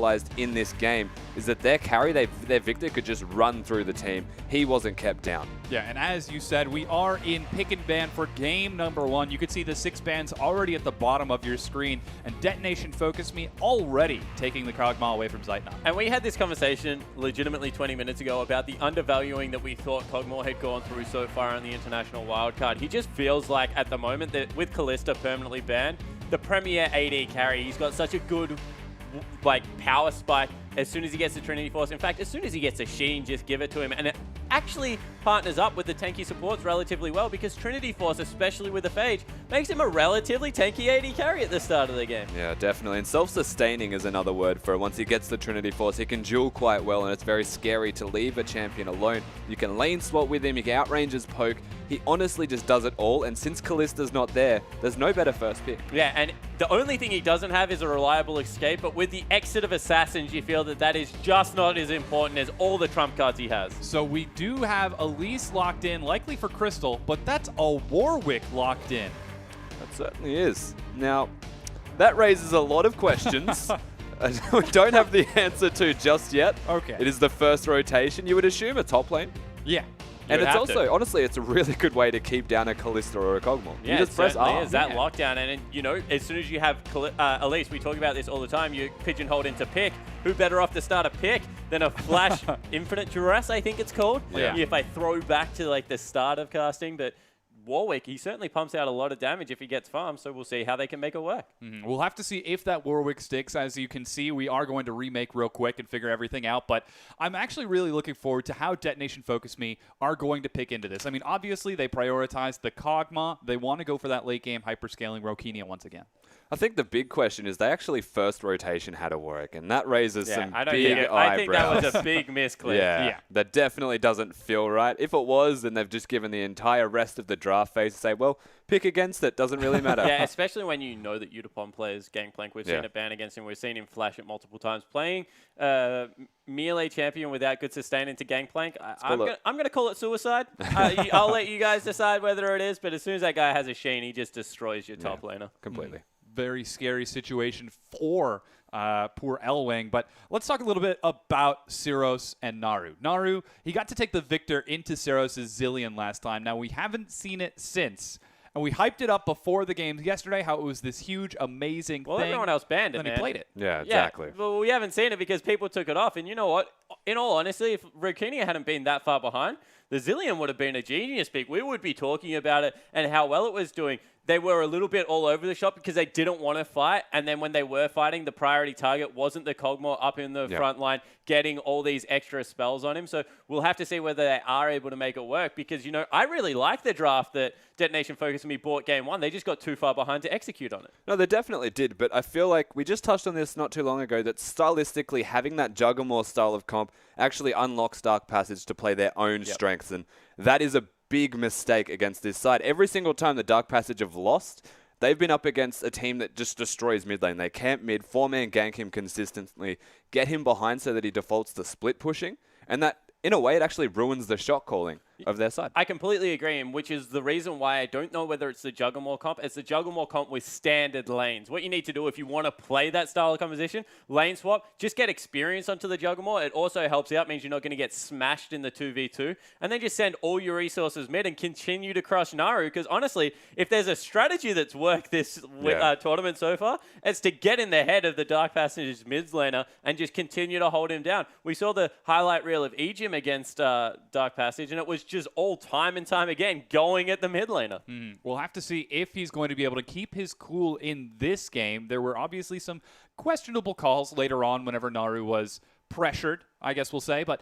realized in this game is that their carry, their Victor could just run through the team. He wasn't kept down. Yeah, and as you said, we are in pick and ban for game number 1. You can see the 6 bans already at the bottom of your screen, and Detonation FocusMe already taking the Kog'Maw away from Zeitnot. And we had this conversation legitimately 20 minutes ago about the undervaluing that we thought Kog'Maw had gone through so far in the international wildcard. He just feels like at the moment that with Kalista permanently banned, the premier AD carry, he's got such a good power spike as soon as he gets the Trinity Force. In fact, as soon as he gets a Sheen, just give it to him. And it actually partners up with the tanky supports relatively well because Trinity Force, especially with the Phage, makes him a relatively tanky AD carry at the start of the game. Yeah, definitely. And self-sustaining is another word for it. Once he gets the Trinity Force, he can duel quite well, and it's very scary to leave a champion alone. You can lane swap with him, you can outrange his poke. He honestly just does it all, and since Kalista's not there, there's no better first pick. Yeah, and the only thing he doesn't have is a reliable escape, but with the exit of Assassins, you feel that that is just not as important as all the trump cards he has. So we do have Elise locked in, likely for Crystal, but that's a Warwick locked in. That certainly is. Now, that raises a lot of questions. We don't have the answer to just yet. Okay. It is the first rotation. You would assume a top lane. Yeah. And it's also, honestly, it's a really good way to keep down a Kalista or a Kog'Maw. Yeah, you just press R. is that lockdown. And, you know, as soon as you have Elise, we talk about this all the time, you pigeonhole into pick. Who better off to start a pick than a Flash Infinite Duress, I think it's called? Yeah. If I throw back to, like, the start of casting, but Warwick, he certainly pumps out a lot of damage if he gets farmed, so we'll see how they can make it work. We'll have to see if that Warwick sticks. As you can see, we are going to remake real quick and figure everything out, but I'm actually really looking forward to how Detonation FocusMe are going to pick into this. I mean, obviously, they prioritize the Kog'Maw. They want to go for that late game hyperscaling Rokenia once again. I think the big question is they actually first rotation had to work, and that raises some big eyebrows. I think that was a big misclick. Yeah, that definitely doesn't feel right. If it was, then they've just given the entire rest of the draft phase to say, well, pick against it, doesn't really matter. Yeah, especially when you know that Utapon plays Gangplank. We've seen it ban against him. We've seen him flash it multiple times. Playing melee champion without good sustain into Gangplank, I'm going to call it suicide. I'll let you guys decide whether it is, but as soon as that guy has a Sheen, he just destroys your top laner. Completely. Very scary situation for poor Elwang. But let's talk a little bit about Syros and Naru. Naru, he got to take the Victor into Syros' Zillion last time. Now, we haven't seen it since. And we hyped it up before the game yesterday, how it was this huge, amazing thing. Well, everyone else banned it, and man. he played it. Yeah, exactly. Yeah, well, we haven't seen it because people took it off. And you know what? In all honesty, if Rokenia hadn't been that far behind, the Zillion would have been a genius pick. We would be talking about it and how well it was doing. They were a little bit all over the shop because they didn't want to fight. And then when they were fighting, the priority target wasn't the Kog'Maw up in the front line getting all these extra spells on him. So we'll have to see whether they are able to make it work because, you know, I really like the draft that Detonation FocusMe bought game 1. They just got too far behind to execute on it. No, they definitely did. But I feel like we just touched on this not too long ago that stylistically having that Juggernaut style of comp actually unlocks Dark Passage to play their own strengths. And that is a big mistake against this side. Every single time the Dark Passage have lost, they've been up against a team that just destroys mid lane. They camp mid, 4-man gank him consistently, get him behind so that he defaults to split pushing, and that, in a way, it actually ruins the shot calling of their side. I completely agree, and which is the reason why I don't know whether it's the Juggernaut comp. It's the Juggernaut comp with standard lanes. What you need to do if you want to play that style of composition, lane swap, just get experience onto the Juggernaut. It also helps out, means you're not going to get smashed in the 2v2, and then just send all your resources mid and continue to crush Naru, because honestly, if there's a strategy that's worked this tournament so far, it's to get in the head of the Dark Passage's mid laner and just continue to hold him down. We saw the highlight reel of Ejim against Dark Passage, and it was just all time and time again going at the mid laner. We'll have to see if he's going to be able to keep his cool in this game. There were obviously some questionable calls later on whenever Naru was pressured, I guess we'll say. But,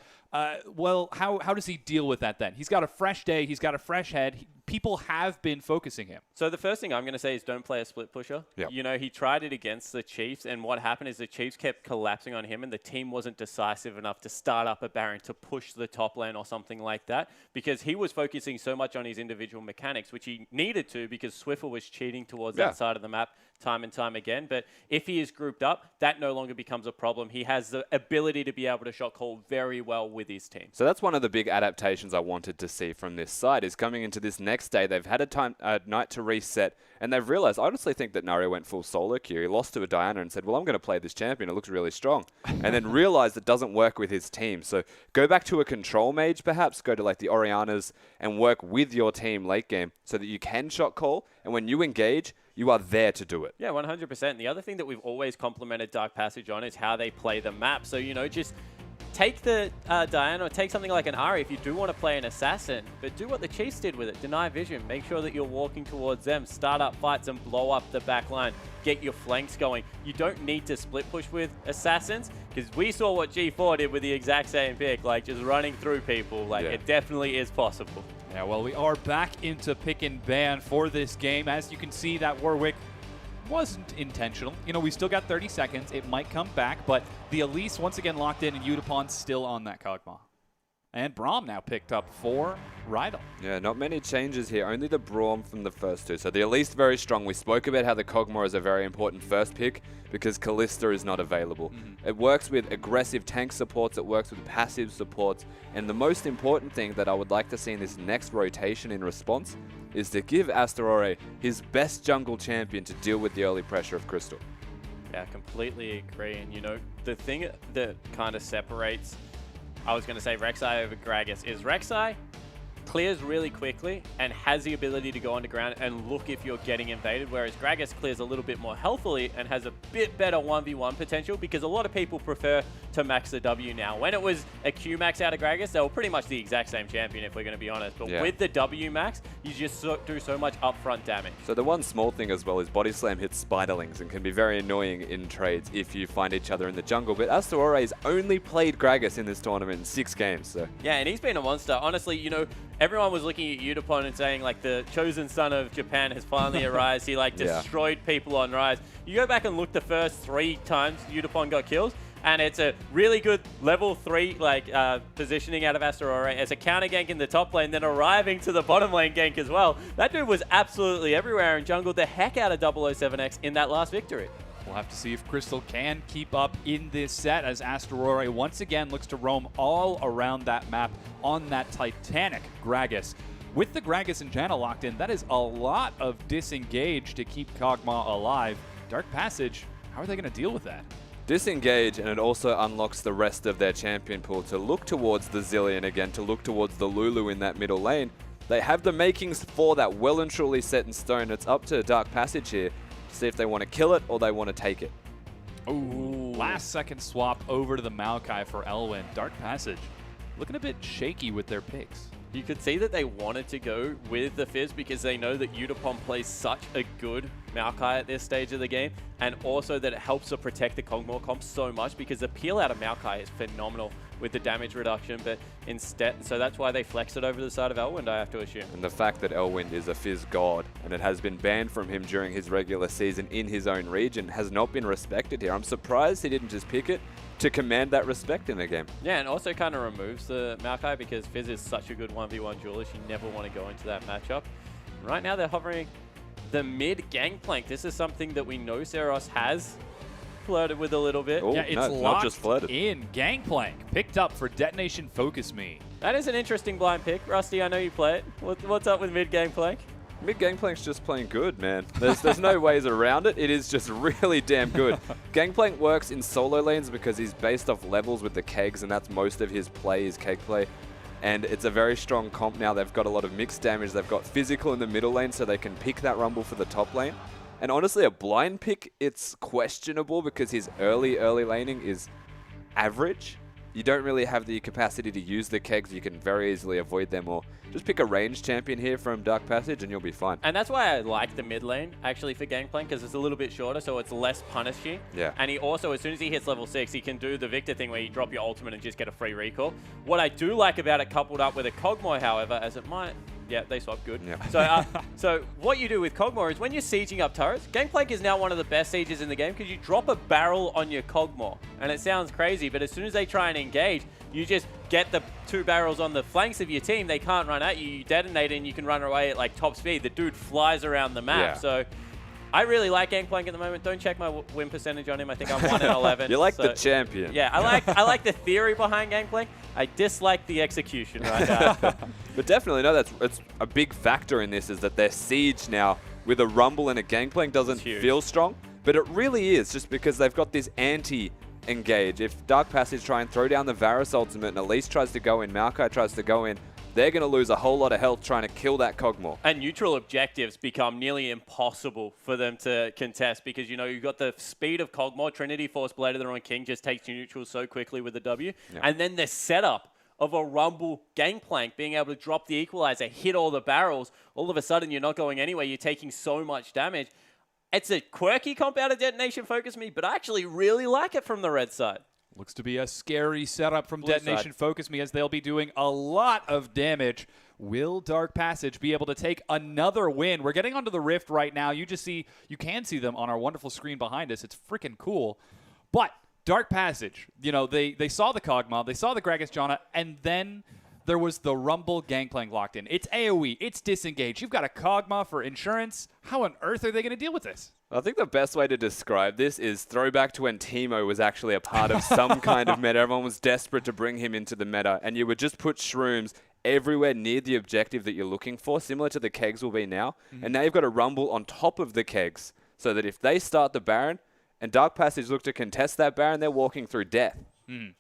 well, how does he deal with that then? He's got a fresh day. He's got a fresh head. People have been focusing him. So the first thing I'm going to say is don't play a split pusher. Yep. You know, he tried it against the Chiefs, and what happened is the Chiefs kept collapsing on him, and the team wasn't decisive enough to start up a Baron to push the top lane or something like that, because he was focusing so much on his individual mechanics, which he needed to because Swiffer was cheating towards that side of the map time and time again. But if he is grouped up, that no longer becomes a problem. He has the ability to be able to shot call very well with his team. So that's one of the big adaptations I wanted to see from this side, is coming into this next next day, they've had a night to reset, and they've realized, I honestly think that Naru went full solo queue. He lost to a Diana and said, well, I'm going to play this champion. It looks really strong. And then realized it doesn't work with his team. So go back to a control mage, perhaps. Go to like the Orianas and work with your team late game so that you can shot call. And when you engage, you are there to do it. Yeah, 100%. The other thing that we've always complimented Dark Passage on is how they play the map. So, you know, just take the Diana or take something like an Ahri if you do want to play an assassin, but do what the Chiefs did with it. Deny vision. Make sure that you're walking towards them. Start up fights and blow up the back line. Get your flanks going. You don't need to split push with assassins because we saw what G4 did with the exact same pick, like just running through people. Like it definitely is possible. Yeah, well, we are back into pick and ban for this game. As you can see, that Warwick wasn't intentional. You know, we still got 30 seconds. It might come back, but the Elise once again locked in, and Udapon still on that Kog'Maw. And Braum now picked up for Rydell. Yeah, not many changes here. Only the Braum from the first two. So the Elise very strong. We spoke about how the Kog'Maw is a very important first pick because Kalista is not available. It works with aggressive tank supports. It works with passive supports. And the most important thing that I would like to see in this next rotation in response is to give Astorore his best jungle champion to deal with the early pressure of Crystal. Yeah, completely agree. And, you know, the thing that kind of separates, I was going to say Rek'Sai over Gragas, is Rek'Sai clears really quickly and has the ability to go underground and look if you're getting invaded, whereas Gragas clears a little bit more healthily and has a bit better 1v1 potential because a lot of people prefer to max the W now. When it was a Q max out of Gragas, they were pretty much the exact same champion if we're going to be honest, but with the W max, you just do so much upfront damage. So the one small thing as well is Body Slam hits Spiderlings and can be very annoying in trades if you find each other in the jungle, but Astarore's only played Gragas in this tournament in 6 games. So yeah, and he's been a monster. Honestly, you know, everyone was looking at Udapon and saying, like, the chosen son of Japan has finally arisen. He, like, destroyed people on Rise. You go back and look the first 3 times Udapon got kills, and it's a really good level 3, like, positioning out of Astorore as a counter gank in the top lane, then arriving to the bottom lane gank as well. That dude was absolutely everywhere and jungled the heck out of 007X in that last victory. We'll have to see if Crystal can keep up in this set as Astorore once again looks to roam all around that map on that Titanic Gragas. With the Gragas and Janna locked in, that is a lot of disengage to keep Kog'Maw alive. Dark Passage, how are they going to deal with that? Disengage, and it also unlocks the rest of their champion pool to look towards the Zillion again, to look towards the Lulu in that middle lane. They have the makings for that well and truly set in stone. It's up to Dark Passage here to see if they want to kill it or they want to take it. Ooh, last second swap over to the Maokai for Elwyn. Dark Passage looking a bit shaky with their picks. You could see that they wanted to go with the Fizz because they know that Udapon plays such a good Maokai at this stage of the game, and also that it helps to protect the Kog'Maw comp so much because the peel out of Maokai is phenomenal with the damage reduction, but instead, so that's why they flex it over the side of Elwind, I have to assume. And the fact that Elwind is a Fizz god, and it has been banned from him during his regular season in his own region, has not been respected here. I'm surprised he didn't just pick it to command that respect in the game. Yeah, and also kind of removes the Maokai because Fizz is such a good 1v1 duelist. You never want to go into that matchup. Right now, they're hovering the mid gangplank. This is something that we know Seros has flirted with a little bit. Yeah, it's locked not just flirted. In. Gangplank picked up for Detonation FocusMe. That is an interesting blind pick. Rusty, I know you play it. What's up with mid gangplank? Mid Gangplank's just playing good, man. There's no ways around it. It is just really damn good. Gangplank works in solo lanes because he's based off levels with the kegs, and that's most of his play is keg play. And it's a very strong comp now. They've got a lot of mixed damage. They've got physical in the middle lane, so they can pick that rumble for the top lane. And honestly, a blind pick, it's questionable because his early laning is average. You don't really have the capacity to use the kegs. You can very easily avoid them, or just pick a ranged champion here from Dark Passage and you'll be fine. And that's why I like the mid lane, actually, for Gangplank, because it's a little bit shorter, so it's less punishing. Yeah. And he also, as soon as he hits level 6, he can do the Victor thing where you drop your ultimate and just get a free recall. What I do like about it, coupled up with a Kog'Maw, however, as it might... Yeah, they swap good. Yeah. So what you do with Kog'Maw is when you're sieging up turrets, Gangplank is now one of the best sieges in the game because you drop a barrel on your Kog'Maw. And it sounds crazy, but as soon as they try and engage, you just get the 2 barrels on the flanks of your team. They can't run at you. You detonate it and you can run away at like top speed. The dude flies around the map. Yeah. So I really like Gangplank at the moment. Don't check my win percentage on him. I think I'm 1 in 11. You're like so, the champion. Yeah, I like the theory behind Gangplank. I dislike the execution right now. But definitely, no, it's a big factor in this is that their siege now with a Rumble and a Gangplank doesn't feel strong, but it really is just because they've got this anti-engage. If Dark Passage try and throw down the Varus ultimate and Elise tries to go in, Maokai tries to go in, they're going to lose a whole lot of health trying to kill that Kog'Maw. And neutral objectives become nearly impossible for them to contest because, you've got the speed of Kog'Maw. Trinity Force Blade of the Wrong King just takes you neutral so quickly with the W. Yeah. And then the setup of a Rumble Gangplank, being able to drop the equalizer, hit all the barrels. All of a sudden, you're not going anywhere. You're taking so much damage. It's a quirky comp out of Detonation FocusMe, but I actually really like it from the red side. Looks to be a scary setup from Detonation FocusMe as they'll be doing a lot of damage. Will Dark Passage be able to take another win? We're getting onto the Rift right now. You can see them on our wonderful screen behind us. It's freaking cool. But Dark Passage, they saw the Kog'Maw, they saw the Gragas Janna, and then there was the Rumble Gangplank locked in. It's AoE, it's disengage. You've got a Kog'Maw for insurance. How on earth are they going to deal with this? I think the best way to describe this is throwback to when Teemo was actually a part of some kind of meta. Everyone was desperate to bring him into the meta, and you would just put shrooms everywhere near the objective that you're looking for, similar to the kegs will be now. And now you've got a Rumble on top of the kegs, so that if they start the Baron, and Dark Passage look to contest that Baron, they're walking through death.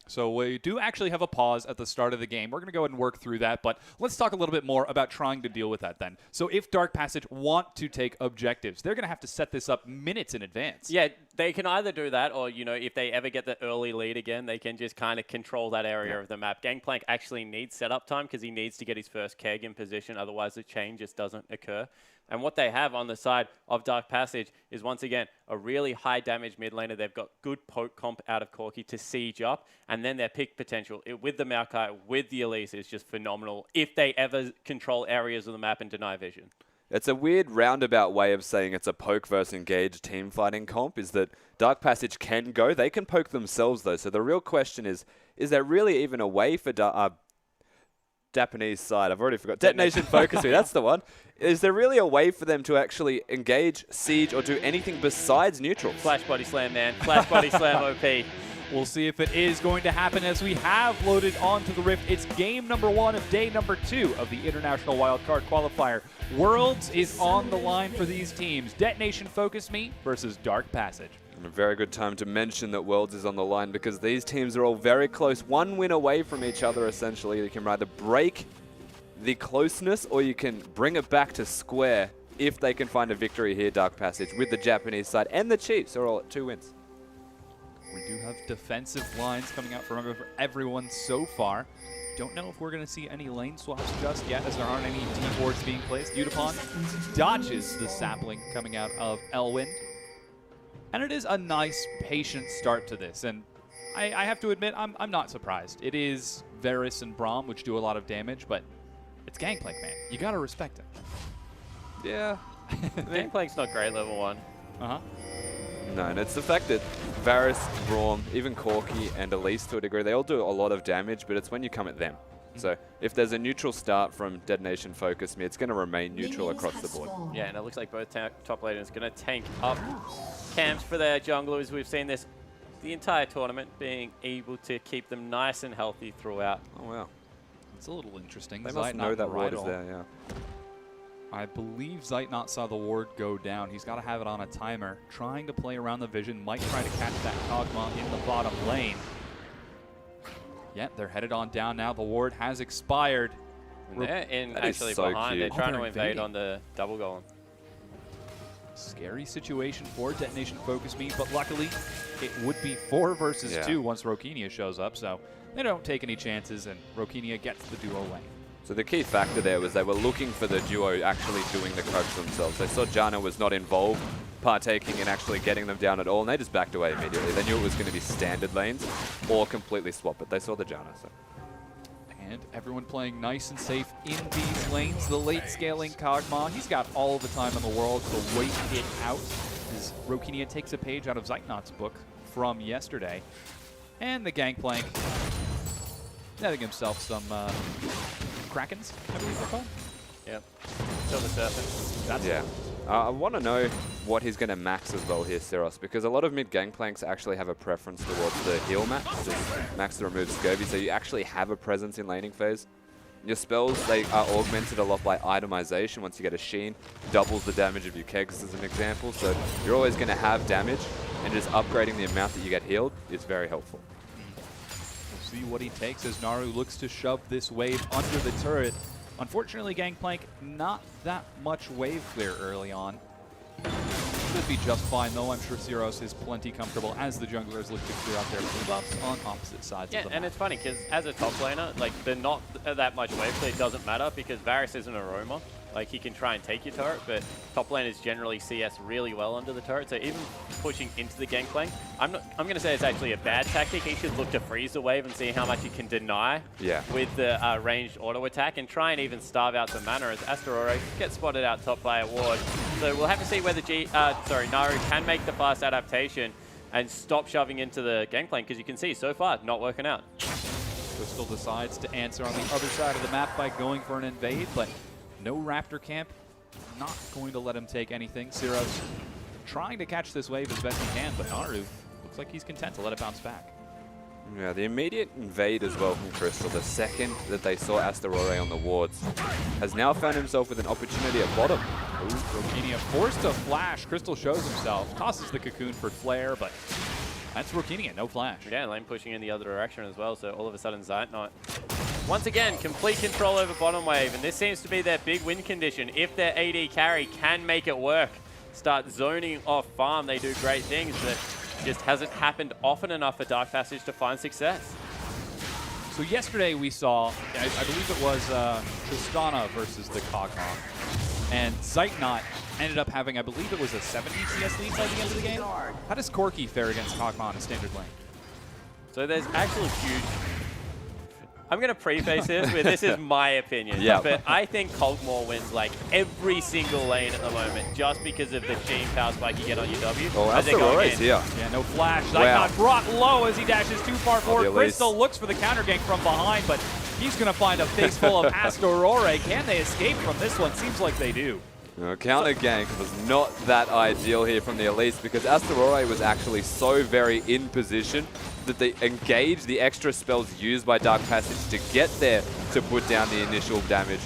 So we do actually have a pause at the start of the game. We're going to go ahead and work through that, but let's talk a little bit more about trying to deal with that then. So if Dark Passage want to take objectives, they're going to have to set this up minutes in advance. Yeah, they can either do that or, if they ever get the early lead again, they can just kind of control that area of the map. Gangplank actually needs setup time because he needs to get his first keg in position, otherwise the chain just doesn't occur. And what they have on the side of Dark Passage is, once again, a really high damage mid laner. They've got good poke comp out of Corki to siege up. And then their pick potential with the Maokai, with the Elise, is just phenomenal if they ever control areas of the map and deny vision. It's a weird roundabout way of saying it's a poke versus engage team fighting comp, is that Dark Passage can go. They can poke themselves, though. So the real question is there really even a way for Japanese side? I've already forgot. Detonation FocusMe, that's the one. Is there really a way for them to actually engage, siege, or do anything besides neutral? Flash Body Slam, man. Flash Body Slam OP. We'll see if it is going to happen as we have loaded onto the Rift. It's game number 1 of day number 2 of the International Wildcard Qualifier. Worlds is on the line for these teams. Detonation FocusMe versus Dark Passage. And a very good time to mention that Worlds is on the line because these teams are all very close. One win away from each other, essentially. You can either break the closeness or you can bring it back to square if they can find a victory here, Dark Passage, with the Japanese side. And the Chiefs are all at 2 wins. We do have defensive lines coming out for everyone so far. Don't know if we're going to see any lane swaps just yet, as there aren't any T-boards being placed. Udapon dodges the sapling coming out of Elwind. And it is a nice, patient start to this. And I have to admit, I'm not surprised. It is Varus and Braum, which do a lot of damage, but it's Gangplank, man. You got to respect it. Yeah. Gangplank's not great level 1. Uh-huh. No, and it's the fact that Varus, Braum, even Corki and Elise to a degree, they all do a lot of damage, but it's when you come at them. So if there's a neutral start from Detonation FocusMe, it's going to remain neutral across the board. Yeah, and it looks like both top laners going to tank up camps for their junglers. We've seen this the entire tournament, being able to keep them nice and healthy throughout. Oh, wow. It's a little interesting. They must know that ward is there, yeah. I believe Zeitnot saw the ward go down. He's got to have it on a timer. Trying to play around the vision. Might try to catch that Kog'Maw in the bottom lane. Yeah, they're headed on down now. The ward has expired. And they're in that actually so behind. cute. They're trying they're to invade invading. on the double golem. Scary situation for Detonation FocusMe, but luckily it would be 4 versus 2 once Rokinia shows up, so they don't take any chances, and Rokinia gets the duo lane. So the key factor there was they were looking for the duo actually doing the Kogs themselves. They saw Janna was not involved, partaking in actually getting them down at all, and they just backed away immediately. They knew it was going to be standard lanes or completely swap, but they saw the Janna. So. And everyone playing nice and safe in these lanes. The late scaling Kog'Maw, he's got all the time in the world to wait it out as Rokinia takes a page out of Zeitnot's book from yesterday. And the Gangplank netting himself some Krakens, I believe they're called. Yep. Silver Serpent. That's yeah. I want to know what he's going to max as well here, Siros, because a lot of mid-gangplanks actually have a preference towards the heal max, just max to remove Scurvy, so you actually have a presence in laning phase. Your spells, they are augmented a lot by itemization. Once you get a Sheen, doubles the damage of your kegs as an example, so you're always going to have damage, and just upgrading the amount that you get healed is very helpful. We'll see what he takes as Naru looks to shove this wave under the turret. Unfortunately, Gangplank, not that much wave clear early on. Should be just fine, though. I'm sure Siros is plenty comfortable as the junglers look to clear out their blue buffs on opposite sides of the map. And it's funny, because as a top laner, like, the not that much wave clear doesn't matter, because Varus isn't a roamer. Like, he can try and take your turret, but top laners generally CS really well under the turret, so even pushing into the Gangplank, I'm going to say it's actually a bad tactic. He should look to freeze the wave and see how much he can deny with the ranged auto attack, and try and even starve out the mana as Astaroray gets spotted out top by a ward. So we'll have to see whether Naru can make the fast adaptation and stop shoving into the Gangplank, because you can see so far not working out. Crystal decides to answer on the other side of the map by going for an invade, but no Raptor camp, not going to let him take anything. Siros trying to catch this wave as best he can, but Naru looks like he's content to let it bounce back. Yeah, the immediate invade as well from Crystal, the second that they saw Astaroray on the wards, has now found himself with an opportunity at bottom. Rokenia forced to flash. Crystal shows himself, tosses the cocoon for flare, but that's Rokenia, no flash. Yeah, lane pushing in the other direction as well, so all of a sudden Zeitnot, once again, complete control over bottom wave, and this seems to be their big win condition. If their AD carry can make it work, start zoning off farm, they do great things, but just hasn't happened often enough for Dark Passage to find success. So yesterday we saw, I believe it was Tristana versus the Kog'Maw, and Zeitnot ended up having, I believe it was a 70 CS lead by the end of the game. How does Corki fare against Kog'Maw in a standard lane? So there's actually huge... I'm going to preface this with this is my opinion, but I think Kog'Maw wins like every single lane at the moment just because of the Sheen power spike you get on your W. Oh, Astaroy's here. Yeah, no flash. Zeitnot brought low as he dashes too far forward. Crystal looks for the counter gank from behind, but he's going to find a face full of Astaroray. Can they escape from this one? Seems like they do. No, counter gank was not that ideal here from the Elites, because Astaroray was actually so very in position that they engaged the extra spells used by Dark Passage to get there to put down the initial damage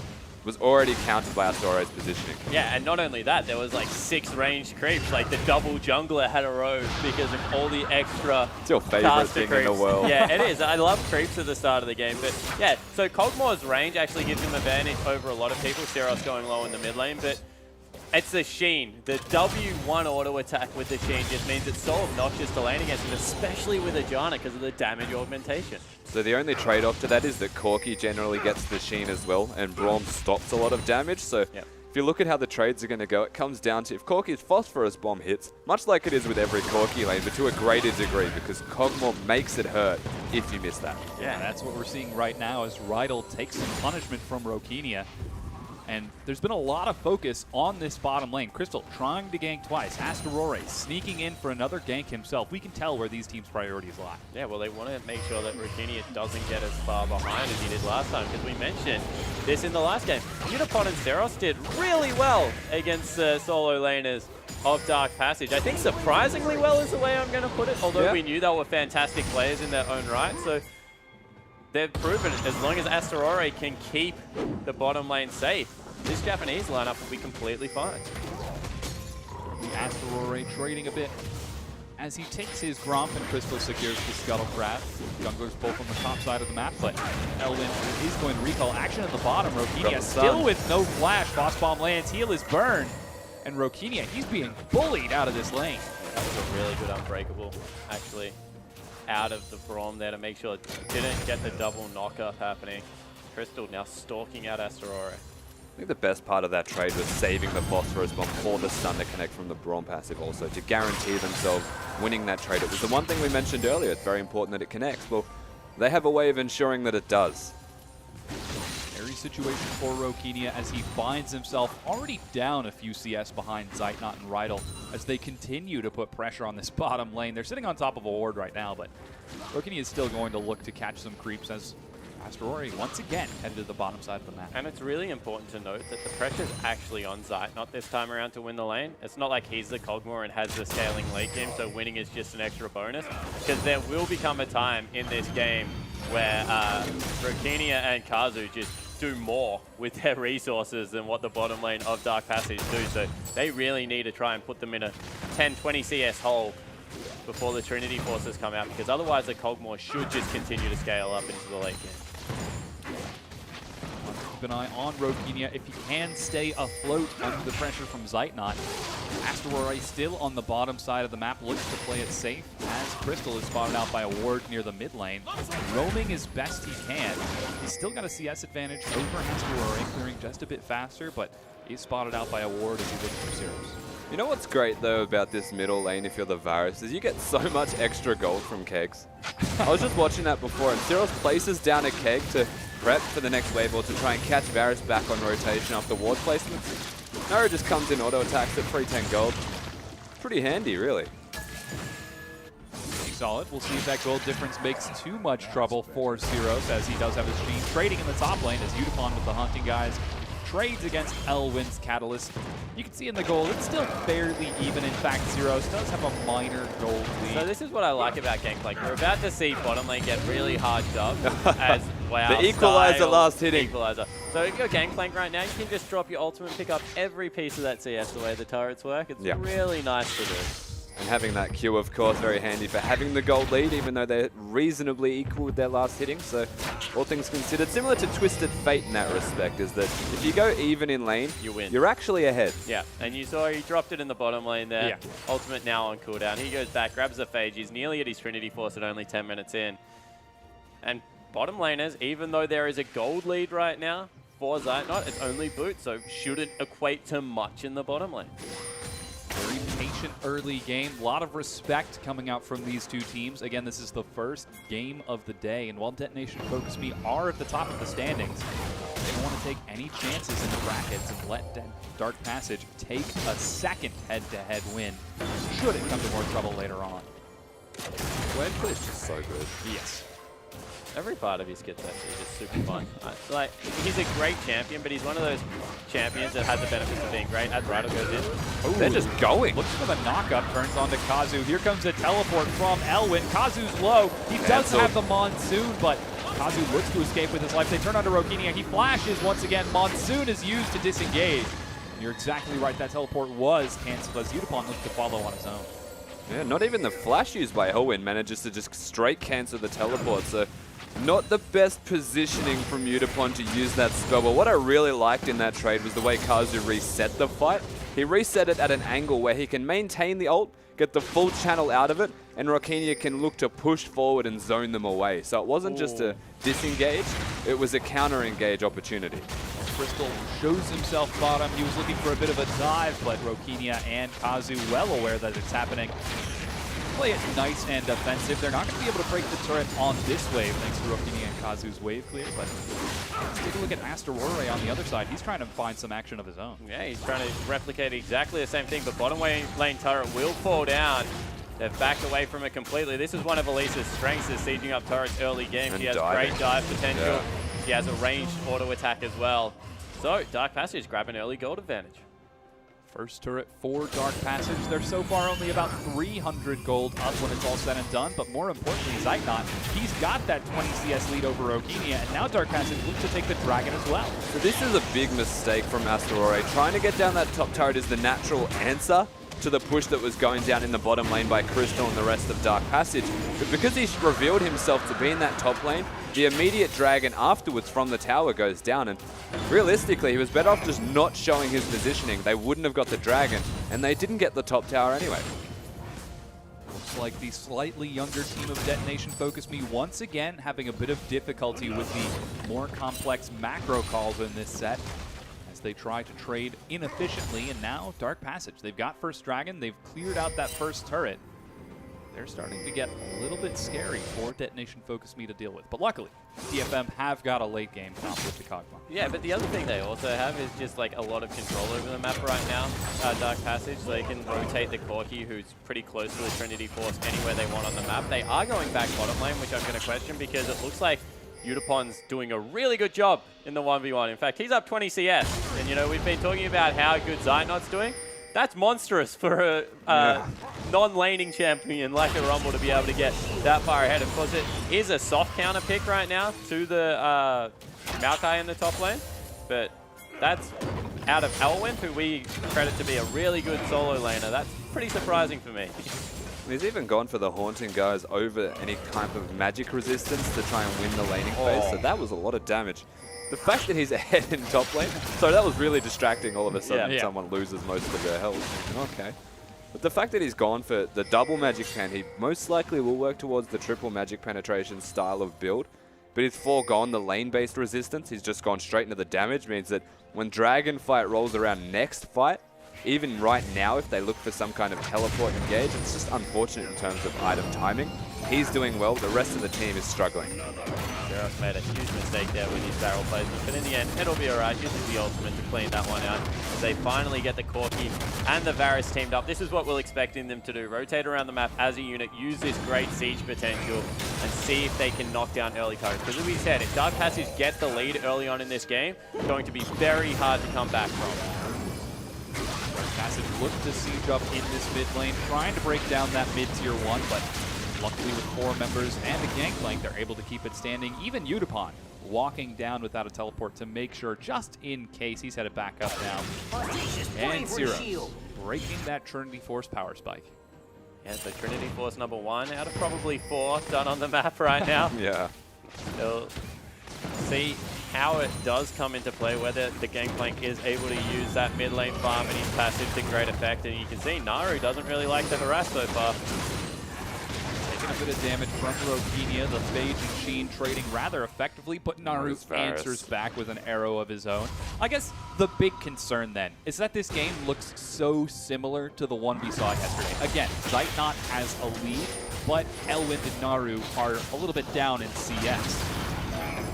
was already countered by Astaroray's positioning. Yeah, and not only that, there was like 6 ranged creeps, like the double jungler had a road because of all the extra It's your favorite thing creeps in the world. Yeah, it is. I love creeps at the start of the game, but yeah, so Kog'Maw's range actually gives him advantage over a lot of people. Siros going low in the mid lane, but it's the Sheen. The W1 auto attack with the Sheen just means it's so obnoxious to lane against him, especially with a Janna because of the damage augmentation. So the only trade-off to that is that Corki generally gets the Sheen as well, and Braum stops a lot of damage. So if you look at how the trades are going to go, it comes down to if Corki's Phosphorus Bomb hits, much like it is with every Corki lane, but to a greater degree, because Kog'Maw makes it hurt if you miss that. Yeah, that's what we're seeing right now as Rydal takes some punishment from Rokenia. And there's been a lot of focus on this bottom lane. Crystal trying to gank twice. Astaroray sneaking in for another gank himself. We can tell where these teams' priorities lie. Yeah, well, they want to make sure that Rokenia doesn't get as far behind as he did last time, because we mentioned this in the last game. Unipod and Zeros did really well against solo laners of Dark Passage. I think surprisingly well is the way I'm going to put it, although we knew they were fantastic players in their own right. So they've proven as long as Astaroray can keep the bottom lane safe, this Japanese lineup will be completely fine. The Astaroray trading a bit as he takes his Gromp, and Crystal secures the Scuttle Crab. Junglers both on the top side of the map, but Elwin is going to recall action at the bottom. Rokenia still with no flash. Boss Bomb lands, heal is burned. And Rokenia, he's being bullied out of this lane. Yeah, that was a really good Unbreakable, actually, out of the Braum there to make sure it didn't get the double knock-up happening. Crystal now stalking out Astaroray. I think the best part of that trade was saving the Phosphorus Bomb for the stun to connect from the Braum passive also, to guarantee themselves winning that trade. It was the one thing we mentioned earlier, it's very important that it connects. Well, they have a way of ensuring that it does. Scary situation for Rokenia as he finds himself already down a few CS behind Zeitnot and Rydal as they continue to put pressure on this bottom lane. They're sitting on top of a ward right now, but Rokenia is still going to look to catch some creeps as Asterory once again headed to the bottom side of the map. And it's really important to note that the pressure's actually on Zeit, not this time around to win the lane. It's not like he's the Cogmore and has the scaling late game, so winning is just an extra bonus. Because there will become a time in this game where Rokenia and Kazu just do more with their resources than what the bottom lane of Dark Passage do. So they really need to try and put them in a 10-20 CS hole before the Trinity Forces come out, because otherwise the Cogmore should just continue to scale up into the late game. Keep an eye on Rokenia if he can stay afloat under the pressure from Zeitnot. Asterory still on the bottom side of the map, looks to play it safe as Crystal is spotted out by a ward near the mid lane. Roaming as best he can. He's still got a CS advantage over Asterory, clearing just a bit faster, but he's spotted out by a ward as he looks for Zeros. You know what's great, though, about this middle lane if you're the Varus, is you get so much extra gold from kegs. I was just watching that before, and Cyros places down a keg to prep for the next wave or to try and catch Varus back on rotation after ward placements. Naru just comes in, auto attacks at 310 gold. Pretty handy, really. Pretty solid. We'll see if that gold difference makes too much trouble for Cyros, as he does have his Gene trading in the top lane as Udapon with the hunting guys trades against Elwyn's Catalyst. You can see in the gold, it's still fairly even. In fact, Zeros does have a minor gold lead. So this is what I like about Gangplank. We're about to see bottom lane get really hard dubbed as wow. The equalizer last hitting. Equalizer. So if you're Gangplank right now, you can just drop your ultimate, pick up every piece of that CS the way the turrets work. It's really nice to do. And having that Q, of course, very handy for having the gold lead, even though they're reasonably equal with their last hitting. So, all things considered, similar to Twisted Fate in that respect, is that if you go even in lane, you win. You're actually ahead. Yeah, and you saw he dropped it in the bottom lane there. Yeah. Ultimate now on cooldown. He goes back, grabs the Phage. He's nearly at his Trinity Force at only 10 minutes in. And bottom laners, even though there is a gold lead right now for Zeitnot, it's only boot, so shouldn't equate to much in the bottom lane. Very patient early game. A lot of respect coming out from these two teams. Again, this is the first game of the day, and while Detonation and FocusMe are at the top of the standings, they don't want to take any chances in the brackets and let Dark Passage take a second head-to-head win, should it come to more trouble later on. Wave play is just so good. Yes. Every part of his kit's actually just super fun. Like, he's a great champion, but he's one of those champions that has the benefits of being great. As Rado goes in, Ooh, they're just going. Looks for the knockup, turns onto Kazu. Here comes a teleport from Elwyn. Kazu's low. He does have the Monsoon, but Kazu looks to escape with his life. They turn onto Rokenia. He flashes once again. Monsoon is used to disengage. You're exactly right. That teleport was canceled as Udapon looks to follow on his own. Yeah, not even the flash used by Elwyn manages to just straight cancel the teleport. So not the best positioning from Udapon to use that spell, but what I really liked in that trade was the way Kazu reset the fight. He reset it at an angle where he can maintain the ult, get the full channel out of it, and Rokenia can look to push forward and zone them away. So it wasn't just a disengage, it was a counter-engage opportunity. Crystal shows himself bottom. He was looking for a bit of a dive, but Rokenia and Kazu well aware that it's happening. Play it nice and defensive. They're not going to be able to break the turret on this wave thanks to Rokenia and Kazu's wave clear, but let's take a look at Asterory on the other side. He's trying to find some action of his own. Yeah, he's trying to replicate exactly the same thing, but bottom lane turret will fall down. They've backed away from it completely. This is one of Elisa's strengths, is sieging up turrets early game. She has great dive potential. Yeah. She has a ranged auto attack as well. So, Dark Passage grab an early gold advantage. First turret for Dark Passage. They're so far only about 300 gold up when it's all said and done, but more importantly, Zeitnot, he's got that 20 CS lead over Rokenia, and now Dark Passage looks to take the dragon as well. So this is a big mistake from Asterory. Trying to get down that top turret is the natural answer to the push that was going down in the bottom lane by Crystal and the rest of Dark Passage. But because he revealed himself to be in that top lane, the immediate dragon afterwards from the tower goes down, and realistically, he was better off just not showing his positioning. They wouldn't have got the dragon, and they didn't get the top tower anyway. Looks like the slightly younger team of Detonation FocusMe once again having a bit of difficulty with the more complex macro calls in this set as they try to trade inefficiently, and now Dark Passage. They've got first dragon, they've cleared out that first turret. They're starting to get a little bit scary for Detonation FocusMe to deal with. But luckily, DFM have got a late game comp with the Cogma. Yeah, but the other thing they also have is just like a lot of control over the map right now, Dark Passage. So they can rotate the Corki, who's pretty close to the Trinity Force, anywhere they want on the map. They are going back bottom lane, which I'm going to question because it looks like Udapon's doing a really good job in the 1v1. In fact, he's up 20 CS. And, you know, we've been talking about how good Zeitnot's doing. That's monstrous for a non-laning champion like a Rumble to be able to get that far ahead. Of course, it is a soft counter pick right now to the Maokai in the top lane. But that's out of Elwyn, who we credit to be a really good solo laner. That's pretty surprising for me. He's even gone for the Haunting guys over any kind of magic resistance to try and win the laning phase, so that was a lot of damage. The fact that he's ahead in top lane, so that was really distracting. All of a sudden someone loses most of their health. Okay. But the fact that he's gone for the double magic pen, he most likely will work towards the triple magic penetration style of build, but he's foregone the lane-based resistance. He's just gone straight into the damage, means that when Dragon Fight rolls around next fight, even right now, if they look for some kind of teleport engage, it's just unfortunate in terms of item timing. He's doing well, the rest of the team is struggling. Zeros made a huge mistake there with his barrel placement, but in the end, it'll be alright. Uses the ultimate to clean that one out. As they finally get the Corki and the Varus teamed up. This is what we're expecting them to do. Rotate around the map as a unit, use this great siege potential, and see if they can knock down early turrets. Because as we said, if Dark Passage gets the lead early on in this game, it's going to be very hard to come back from. Passage looked to siege up in this mid lane, trying to break down that mid-tier 1, but luckily with 4 members and a Gangplank, they're able to keep it standing. Even Udapon walking down without a teleport to make sure, just in case, he's headed back up now. And Zero breaking that Trinity Force power spike. Yeah, so Trinity Force number 1 out of probably 4 done on the map right now. Yeah. We'll see how it does come into play, whether the Gangplank is able to use that mid lane farm and his passive to great effect. And you can see Naru doesn't really like the harass so far. Taking a bit of damage from Roginia, the Phage and Sheen trading rather effectively, but Naru answers back with an arrow of his own. I guess the big concern then is that this game looks so similar to the one we saw yesterday. Again, Zeitnot has a lead, but Elwyn and Naru are a little bit down in CS.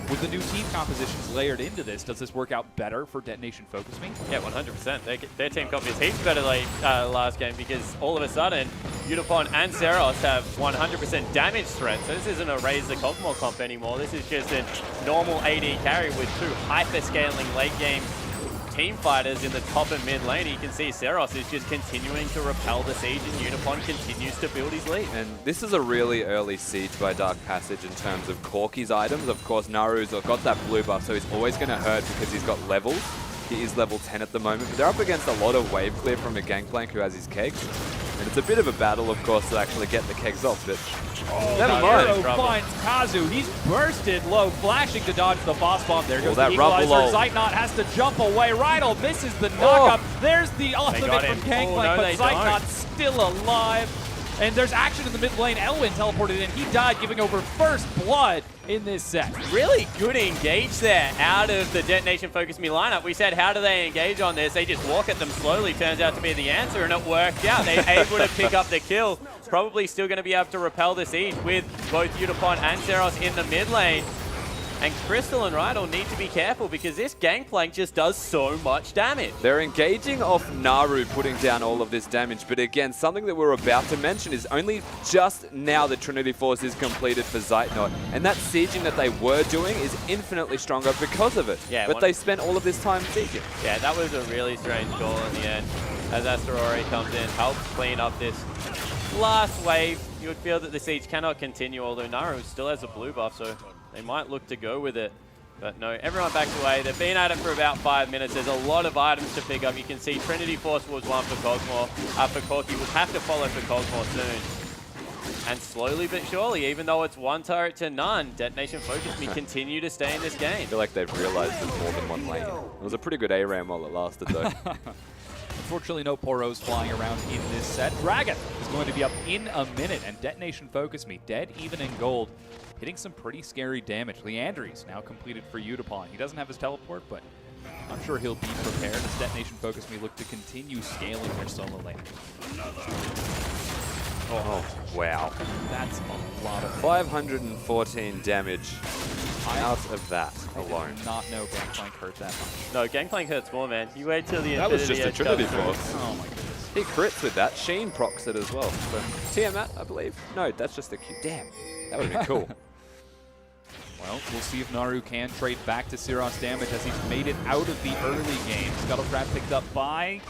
With the new team compositions layered into this, does this work out better for Detonation FocusMe? Yeah, 100%. Their team comp is heaps better than last game, because all of a sudden, Udapon and Seros have 100% damage threat. So this isn't a raise the Cosmo comp anymore. This is just a normal AD carry with 2 hyper-scaling late-game team fighters in the top and mid lane. You can see Seros is just continuing to repel the siege, and Udapon continues to build his lead. And this is a really early siege by Dark Passage in terms of Corki's items. Of course, Naru's got that blue buff, so he's always going to hurt because he's got levels. He is level 10 at the moment, but they're up against a lot of wave clear from a Gangplank who has his kegs. And it's a bit of a battle, of course, to actually get the kegs off, but never mind. Arrow finds Kazu. He's bursted low, flashing to dodge the boss bomb. There goes that the equalizer. rumble. Zeitnot has to jump away. Rydal misses the knockup. There's the ultimate from Gangplank, but Zeitnot's still alive. And there's action in the mid lane. Elwyn teleported in. He died, giving over first blood in this set. Really good engage there out of the Detonation FocusMe lineup. We said, how do they engage on this? They just walk at them slowly. Turns out to be the answer, and it worked out. They're able to pick up the kill. Probably still going to be able to repel the siege with both Udapon and Seros in the mid lane. And Crystal and Rydal need to be careful, because this Gangplank just does so much damage. They're engaging off Naru, putting down all of this damage. But again, something that we're about to mention is only just now that Trinity Force is completed for Zeitnot. And that sieging that they were doing is infinitely stronger because of it. Yeah, but they spent all of this time sieging. Yeah, that was a really strange call in the end. As Asterori comes in, helps clean up this last wave. You would feel that the siege cannot continue, although Naru still has a blue buff, so they might look to go with it. But no, everyone backs away. They've been at it for about 5 minutes. There's a lot of items to pick up. You can see Trinity Force was one for Cosmo. For Corki, we'll have to follow for Cosmo soon. And slowly but surely, even though it's 1 turret to none, Detonation FocusMe continue to stay in this game. I feel like they've realized there's more than one lane. It was a pretty good ARAM while it lasted, though. Unfortunately, no Poros flying around in this set. Dragon is going to be up in a minute, and Detonation FocusMe, dead even in gold, hitting some pretty scary damage. Leandry's now completed for Udapon. He doesn't have his teleport, but I'm sure he'll be prepared as Detonation FocusMe look to continue scaling their solo lane. Oh, wow. That's a lot of 514 damage out of that alone. I did not know Gangplank hurt that much. No, Gangplank hurts more, man. You wait till the end. That was just a Trinity Force. Oh my goodness. He crits with that. Sheen procs it as well. So Tiamat, I believe. No, that's just a Q. Damn. That would have been cool. Well, we'll see if Naru can trade back to Siros damage as he's made it out of the early game. Scuttle Crab picked up by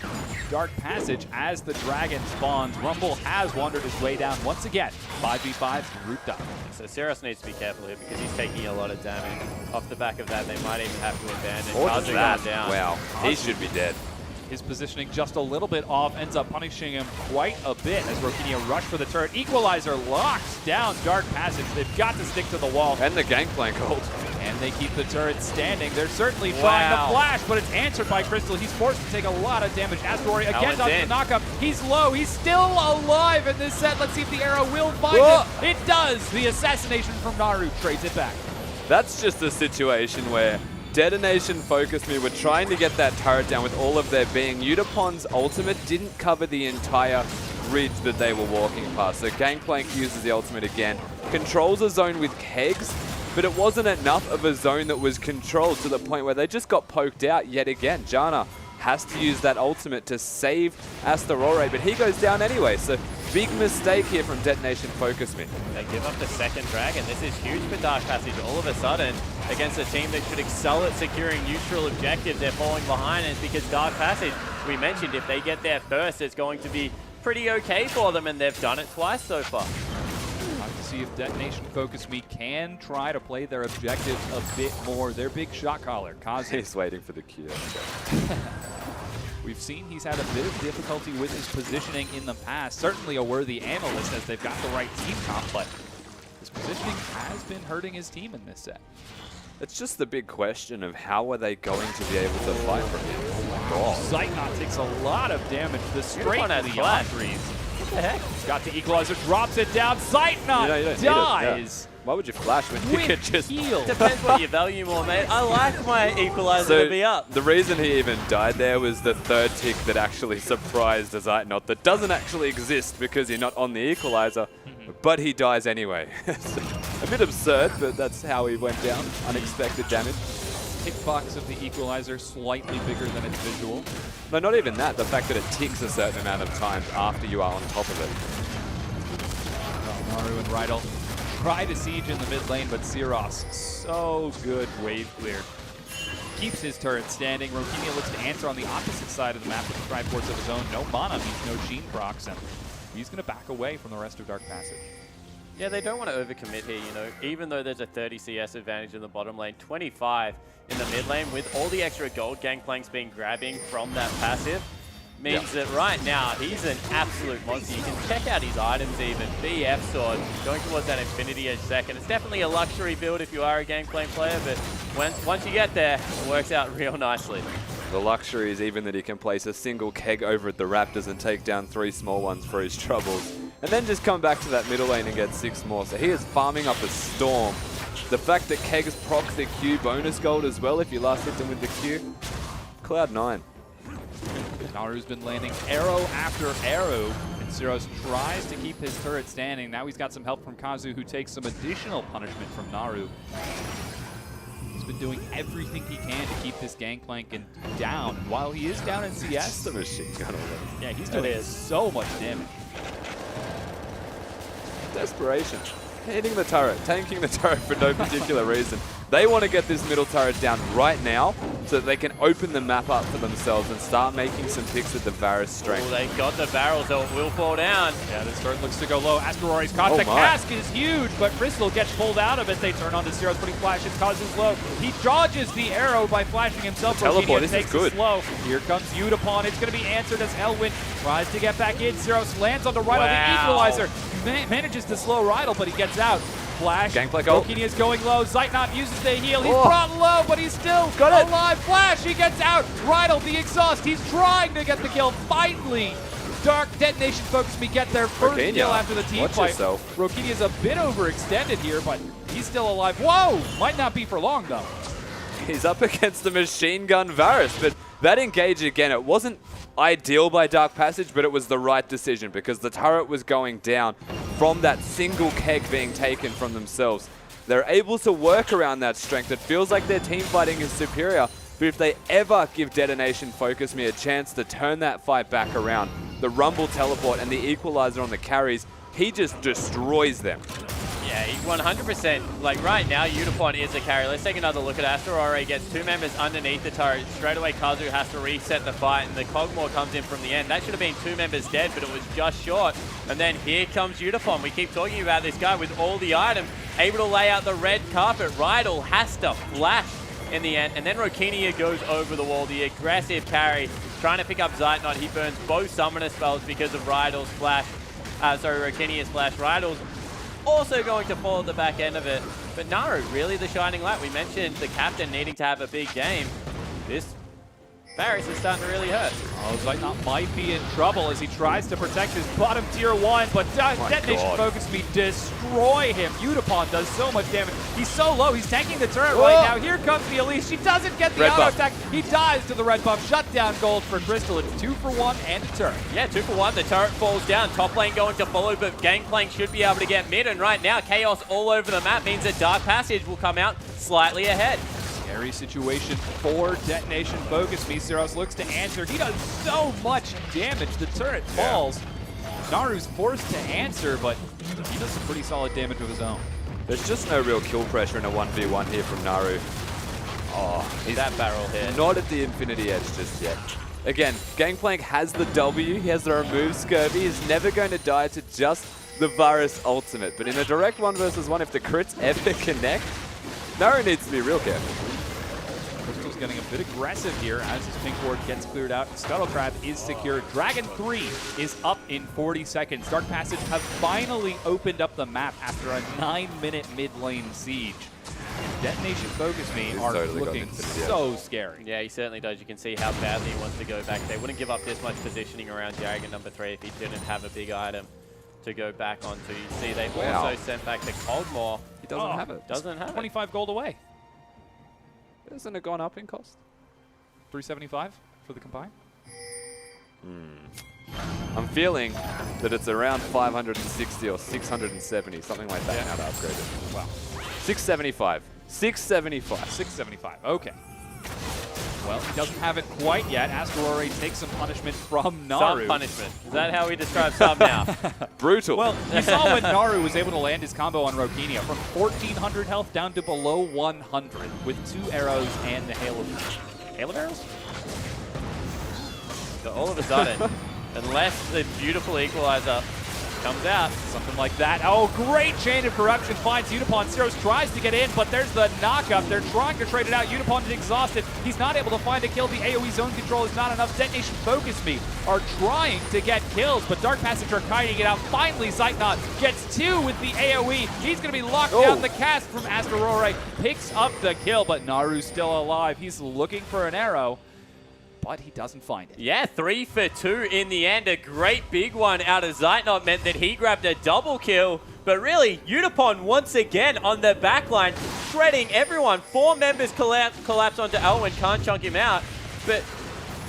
Dark Passage as the dragon spawns. Rumble has wandered his way down once again. 5v5 grouped up. So Siros needs to be careful here because he's taking a lot of damage. Off the back of that, they might even have to abandon. What's that? Down. Wow, he should be dead. His positioning just a little bit off, ends up punishing him quite a bit as Rokinia rush for the turret. Equalizer locks down Dark Passage. They've got to stick to the wall. And the Gangplank hold. And they keep the turret standing. They're certainly trying to flash, but it's answered by Crystal. He's forced to take a lot of damage. Asteroid again does the knockup. He's low. He's still alive in this set. Let's see if the arrow will find him. It does. The assassination from Naru trades it back. That's just a situation where Detonation FocusMe were trying to get that turret down with all of their being. Udapon's ultimate didn't cover the entire ridge that they were walking past. So Gangplank uses the ultimate again, controls a zone with kegs, but it wasn't enough of a zone that was controlled to the point where they just got poked out yet again. Janna has to use that ultimate to save Asterore, but he goes down anyway. So big mistake here from Detonation FocusMe. They give up the second dragon. This is huge for Dark Passage. All of a sudden, against a team that should excel at securing neutral objectives, they're falling behind. And it's because Dark Passage, we mentioned, if they get there first, it's going to be pretty okay for them, and they've done it twice so far. Have to see if Detonation FocusMe can try to play their objectives a bit more. Their big shot caller, Kazu. He's waiting for the cue. We've seen he's had a bit of difficulty with his positioning in the past. Certainly a worthy analyst as they've got the right team comp, but his positioning has been hurting his team in this set. It's just the big question of how are they going to be able to fight from him? Oh my god. Zeitnot takes a lot of damage. The straight on to that the flat. on-threes. What the heck? He's got the equalizer, drops it down. Zeitnot You don't dies. Yeah. Why would you flash when you could just... heal. Depends what you value more, mate. I like my equalizer to be up. The reason he even died there was the third tick that actually surprised a Zeitnot that doesn't actually exist because you're not on the equalizer, but he dies anyway. It's a bit absurd, but that's how he went down. Unexpected damage. Hitbox of the equalizer slightly bigger than its visual. No, not even that. The fact that it ticks a certain amount of times after you are on top of it. Naru and Rydal try to siege in the mid lane, but Siros, so good wave clear. Keeps his turret standing. Rokinia looks to answer on the opposite side of the map with the Triforce of his own. No mana means no Sheen procs, and he's going to back away from the rest of Dark Passage. Yeah, they don't want to overcommit here, you know. Even though there's a 30 CS advantage in the bottom lane, 25 in the mid lane, with all the extra gold Gangplank's been grabbing from that passive, means that right now he's an absolute monster. You can check out his items even. BF sword, going towards that Infinity Edge second. It's definitely a luxury build if you are a Gangplank player, but once you get there, it works out real nicely. The luxury is even that he can place a single keg over at the Raptors and take down 3 small ones for his troubles. And then just come back to that middle lane and get 6 more. So he is farming up a storm. The fact that kegs proc the Q bonus gold as well if you last hit them with the Q. Cloud9. Naru's been landing arrow after arrow, and Siros tries to keep his turret standing. Now he's got some help from Kazu, who takes some additional punishment from Naru. He's been doing everything he can to keep this Gangplank down. And while he is down in CS, The machine gun already. yeah, he's doing so much damage. Desperation. Hitting the turret, tanking the turret for no particular reason. They want to get this middle turret down right now so that they can open the map up for themselves and start making some picks with the Varus strength. Oh, they got the barrel, so it will fall down. Yeah, this turret looks to go low. Asteroi's caught. The cask is huge, but Crystal gets pulled out of it. They turn on to Siros, putting flashes, causes low. He dodges the arrow by flashing himself. Teleport, this takes is good. it slow. Here comes Udapon. It's going to be answered as Elwin tries to get back in. Siros lands on the Rydal, the equalizer. Manages to slow Rydal, but he gets out. Flash. Gangplank ult. Rokinia is going low. Zeitnot uses the heal. He's brought low, but he's still alive. Flash, he gets out. Rydal, the exhaust. He's trying to get the kill. Finally, Dark Detonation FocusMe get their first kill after the team fight. Rokinia's a bit overextended here, but he's still alive. Whoa! Might not be for long, though. He's up against the machine gun Varus, but that engage again, it wasn't ideal by Dark Passage, but it was the right decision because the turret was going down from that single keg being taken from themselves. They're able to work around that strength. It feels like their team fighting is superior, but if they ever give Detonation FocusMe a chance to turn that fight back around, the Rumble teleport and the equalizer on the carries, he just destroys them. Yeah, Yeah, 100%. Like right now, Unipon is a carry. Let's take another look at Asterore. Gets 2 members underneath the turret. Straight away, Kazu has to reset the fight, and the Cogmore comes in from the end. That should have been 2 members dead, but it was just short. And then here comes Unipon. We keep talking about this guy with all the items, able to lay out the red carpet. Rydell has to flash in the end, and then Rokinia goes over the wall. The aggressive carry, trying to pick up Zeitnot. He burns both summoner spells because of Rydell's flash. Rokinia's flash. Rydell's also going to fall at the back end of it. But Naru, really the shining light. We mentioned the captain needing to have a big game. This Varus is starting to really hurt. Oh, Zeitnot might be in trouble as he tries to protect his bottom tier 1, but Detonation FocusMe destroy him. Unipon does so much damage. He's so low, he's tanking the turret right now. Here comes the Elise. She doesn't get the auto attack. He dies to the red buff. Shut down gold for Crystal. It's 2 for 1 and a turret. Yeah, 2 for 1. The turret falls down. Top lane going to follow, but Gangplank should be able to get mid. And right now, Chaos all over the map means that Dark Passage will come out slightly ahead. Scary situation for Detonation FocusMe. Syros looks to answer. He does so much damage. The turret falls. Naru's forced to answer, but he does some pretty solid damage of his own. There's just no real kill pressure in a 1v1 here from Naru. Oh, he's that barrel hit. Not at the Infinity Edge just yet. Again, Gangplank has the W. He has the remove Scurvy. He's never going to die to just the Varus ultimate. But in a direct 1 versus 1, if the crits ever connect, Naru needs to be real careful. Crystal's getting a bit aggressive here as his pink ward gets cleared out. Scuttlecrab is secure. Dragon 3 is up in 40 seconds. Dark Passage have finally opened up the map after a 9-minute mid lane siege. And Detonation FocusMe are totally looking so scary. Yeah, he certainly does. You can see how badly he wants to go back. They wouldn't give up this much positioning around Dragon number 3 if he didn't have a big item to go back onto. You see they've also sent back the Cogmore. He doesn't have it. Doesn't have 25 gold away. Hasn't it gone up in cost? 375 for the combine. I'm feeling that it's around 560 or 670, something like that now to upgrade it. Wow. 675. 675. 675. Okay. Well, he doesn't have it quite yet. Asterore takes some punishment from Naru. Some punishment. Is that how we describe some now? Brutal. Well, you saw when Naru was able to land his combo on Rokinia from 1,400 health down to below 100 with 2 arrows and the hail of arrows? So all of a sudden, unless the beautiful equalizer comes out. Something like that. Oh, great chain of corruption finds Unipon. Syros tries to get in, but there's the knockup. They're trying to trade it out. Unipon is exhausted. He's not able to find a kill. The AoE zone control is not enough. Detonation FocusMe are trying to get kills, but Dark Passage are kiting it out. Finally, Zeitnot gets 2 with the AoE. He's going to be locked down. The cast from Asterore picks up the kill, but Naru's still alive. He's looking for an arrow, but he doesn't find it. Yeah, 3 for 2 in the end. A great big one out of Zeitnot meant that he grabbed a double kill. But really, Unipon once again on the backline, shredding everyone. 4 members collapse onto Elwyn, can't chunk him out. But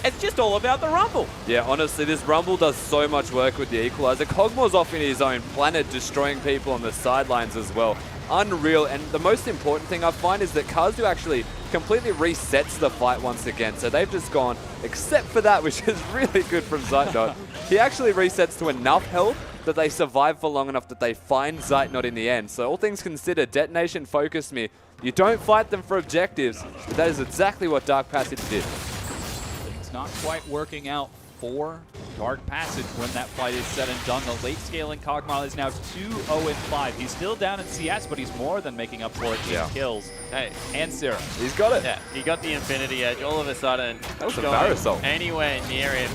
it's just all about the Rumble. Yeah, honestly, this Rumble does so much work with the equalizer. Cogmore's off in his own planet, destroying people on the sidelines as well. Unreal, and the most important thing I find is that Kazu actually completely resets the fight once again. So they've just gone, except for that, which is really good from Zeitnot. He actually resets to enough health that they survive for long enough that they find Zeitnot in the end. So all things considered, Detonation FocusMe. You don't fight them for objectives, but that is exactly what Dark Passage did. It's not quite working out for Dark Passage when that fight is said and done. The late scaling Cogmile is now 2-0-5. He's still down in CS, but he's more than making up for it in kills. Hey, and Syros. He's got it. Yeah, he got the Infinity Edge. All of a sudden, that was a Varus ult. Anywhere near him.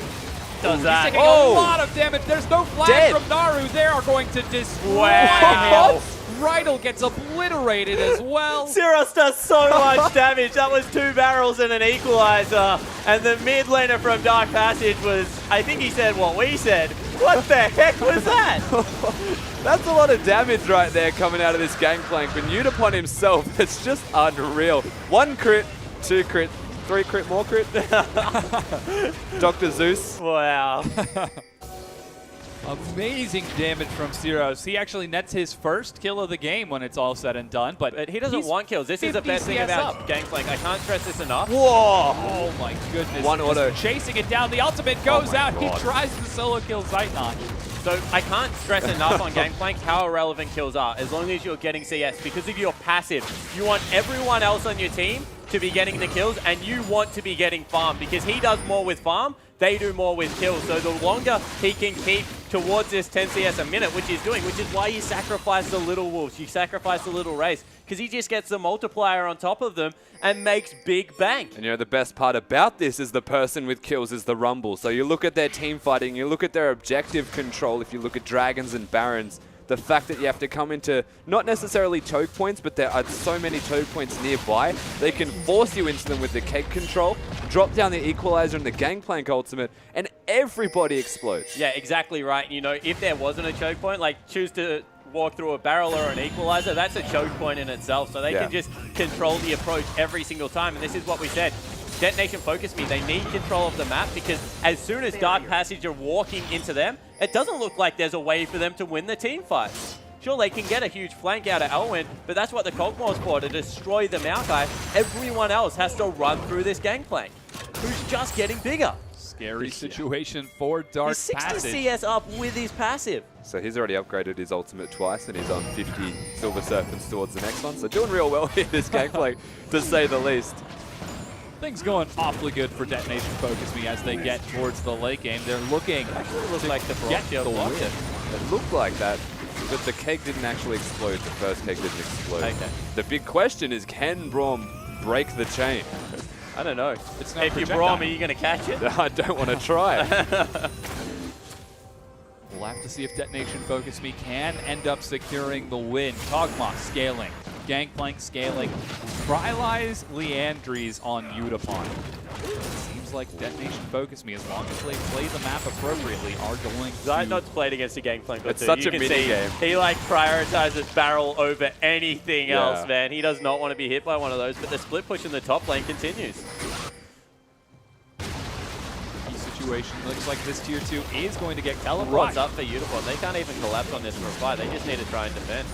Does He's that. taking a lot of damage. There's no flash from Naru. They are going to destroy him. Rydell gets obliterated as well. Syros does so much damage. That was 2 barrels and an equalizer. And the mid laner from Dark Passage was, I think he said what we said. What the heck was that? That's a lot of damage right there coming out of this Gangplank. But Unipon himself, it's just unreal. 1 crit, 2 crit, 3 crit, more crit. Dr. Zeus. Wow. Amazing damage from Syros. He actually nets his first kill of the game when it's all said and done, but he doesn't want kills. This is the best thing about Gangplank. I can't stress this enough. Whoa! Oh my goodness. 1 auto. Chasing it down. The ultimate goes out. He tries to solo kill Zeitnot. So I can't stress enough on Gangplank how irrelevant kills are as long as you're getting CS. Because of your passive, you want everyone else on your team to be getting the kills, and you want to be getting farm because he does more with farm, they do more with kills. So the longer he can keep towards this 10 CS a minute, which he's doing, which is why you sacrifice the little wolves, you sacrifice the little race, because he just gets the multiplier on top of them and makes big bank. And you know, the best part about this is the person with kills is the Rumble. So you look at their team fighting, you look at their objective control, if you look at Dragons and Barons, the fact that you have to come into not necessarily choke points, but there are so many choke points nearby, they can force you into them with the keg control, drop down the equalizer and the Gangplank ultimate, and everybody explodes. Yeah, exactly right. You know, if there wasn't a choke point, like choose to walk through a barrel or an equalizer, that's a choke point in itself. So they can just control the approach every single time. And this is what we said. Detonation FocusMe, they need control of the map because as soon as Dark Passage are walking into them, it doesn't look like there's a way for them to win the team fight. Sure, they can get a huge flank out of Elwyn, but that's what the Cogmore's for, to destroy the Maokai. Everyone else has to run through this Gangplank, who's just getting bigger. Scary situation for Dark He's 60 Passage. CS up with his passive. So he's already upgraded his ultimate twice, and he's on 50 Silver Serpents towards the next one. So doing real well here, this Gangplank, to say the least. Things going awfully good for Detonation FocusMe as they get towards the late game. They're looking Actually, it looks like the get the win. It looked like that, but the keg didn't actually explode. The first keg didn't explode. Okay. The big question is, can Braum break the chain? I don't know. It's not if you projectile. Braum, are you going to catch it? I don't want to try it. We'll have to see if Detonation FocusMe can end up securing the win. Cogmoth scaling. Gangplank scaling. Rylai's Leandries on Utapon. Seems like Detonation FocusMe, as long as they play the map appropriately, are going to... Zynot's played against a Gangplank. It's such a mini game. He like prioritizes barrel over anything else, man. He does not want to be hit by one of those, but the split push in the top lane continues. Situation looks like this tier 2 is going to get teleported. What's up for Utapon? They can't even collapse on this for a fight. They just need to try and defend.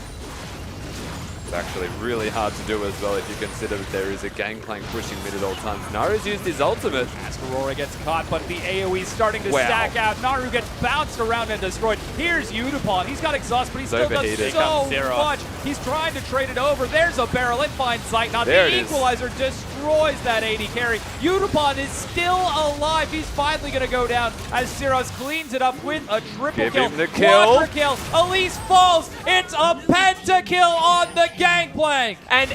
It's actually really hard to do as well if you consider that there is a Gangplank pushing mid at all times. Naru's used his ultimate. Aurora gets caught, but the AoE is starting to stack out. Naru gets bounced around and destroyed. Here's Utapon. He's got exhaust, but he still does so much. He's trying to trade it over. There's a barrel. It finds Zeitnot. The equalizer destroys that AD carry. Utapon is still alive. He's finally going to go down as Siros cleans it up with a triple Give kill. him the kill. Quadra kill. Elise falls. It's a pentakill on the Gangplank. And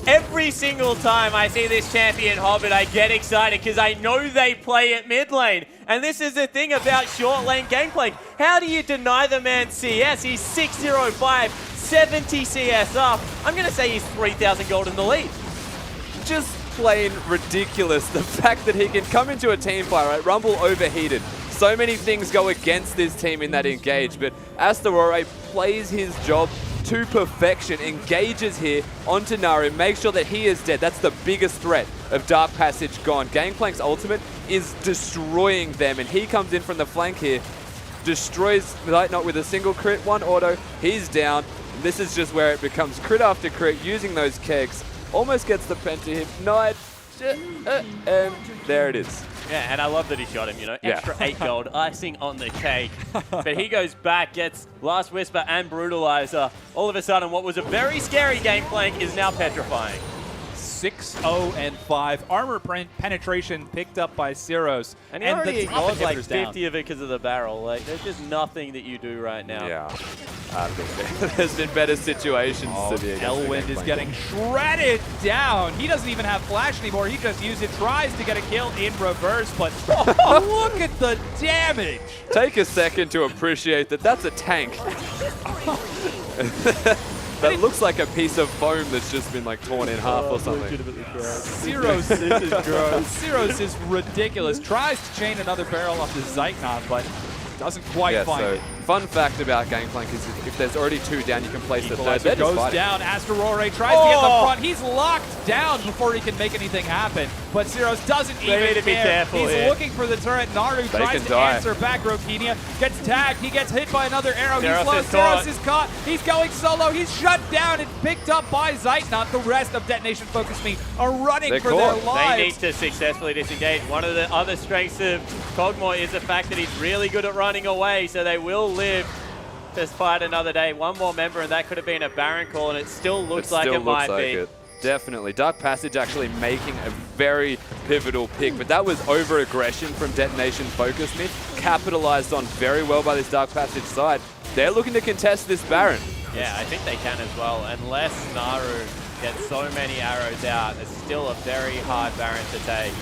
every single time I see this champion Hobbit, I get excited because I know they play at mid lane. And this is the thing about short lane Gangplank. How do you deny the man CS? He's 605, 70 CS up. I'm going to say he's 3,000 gold in the lead. Just plain ridiculous. The fact that he can come into a team fight, right? Rumble overheated. So many things go against this team in that engage, but Astaroray plays his job to perfection, engages here onto Naru, makes sure that he is dead. That's the biggest threat of Dark Passage gone. Gangplank's ultimate is destroying them, and he comes in from the flank here, destroys Zeitnot with a single crit, one auto, he's down. This is just where it becomes crit after crit, using those kegs. Almost gets the penta hit, and there it is. Yeah, and I love that he shot him, you know, extra 8 gold, icing on the cake. But he goes back, gets Last Whisper and Brutalizer. All of a sudden, what was a very scary Gangplank is now petrifying. 6-0-5. Armor penetration picked up by Siros. And he already ignored like 50 down. of it because of the barrel. Like, there's just nothing that you do right now. Yeah. There's been better situations to be against. Elwyn is getting shredded down. He doesn't even have flash anymore. He just uses it, tries to get a kill in reverse, but look at the damage. Take a second to appreciate that that's a tank. That looks like a piece of foam that's just been like torn in half or something. Siros, this is gross. Siros is ridiculous. Tries to chain another barrel off the Zeitnot, but doesn't quite find it. Fun fact about Gangplank is if there's already 2 down, you can place the third. Equalizer goes down. Astaroray tries to get the front. He's locked down before he can make anything happen. But Siros doesn't even need to be care. careful He's here. looking for the turret. Naru tries to answer back. Rokenia gets tagged. He gets hit by another arrow. He's low. Siros is caught. He's going solo. He's shut down and picked up by Zeitnot. The rest of Detonation FocusMe are running for their lives. They need to successfully disengage. One of the other strengths of Cogmore is the fact that he's really good at running away, so they will live to fight another day. One more member, and that could have been a Baron call, and it still looks like it might be. Definitely. Dark Passage actually making a very pivotal pick, but that was over-aggression from Detonation FocusMe, capitalized on very well by this Dark Passage side. They're looking to contest this Baron. Yeah, I think they can as well. Unless Naru gets so many arrows out, it's still a very hard Baron to take.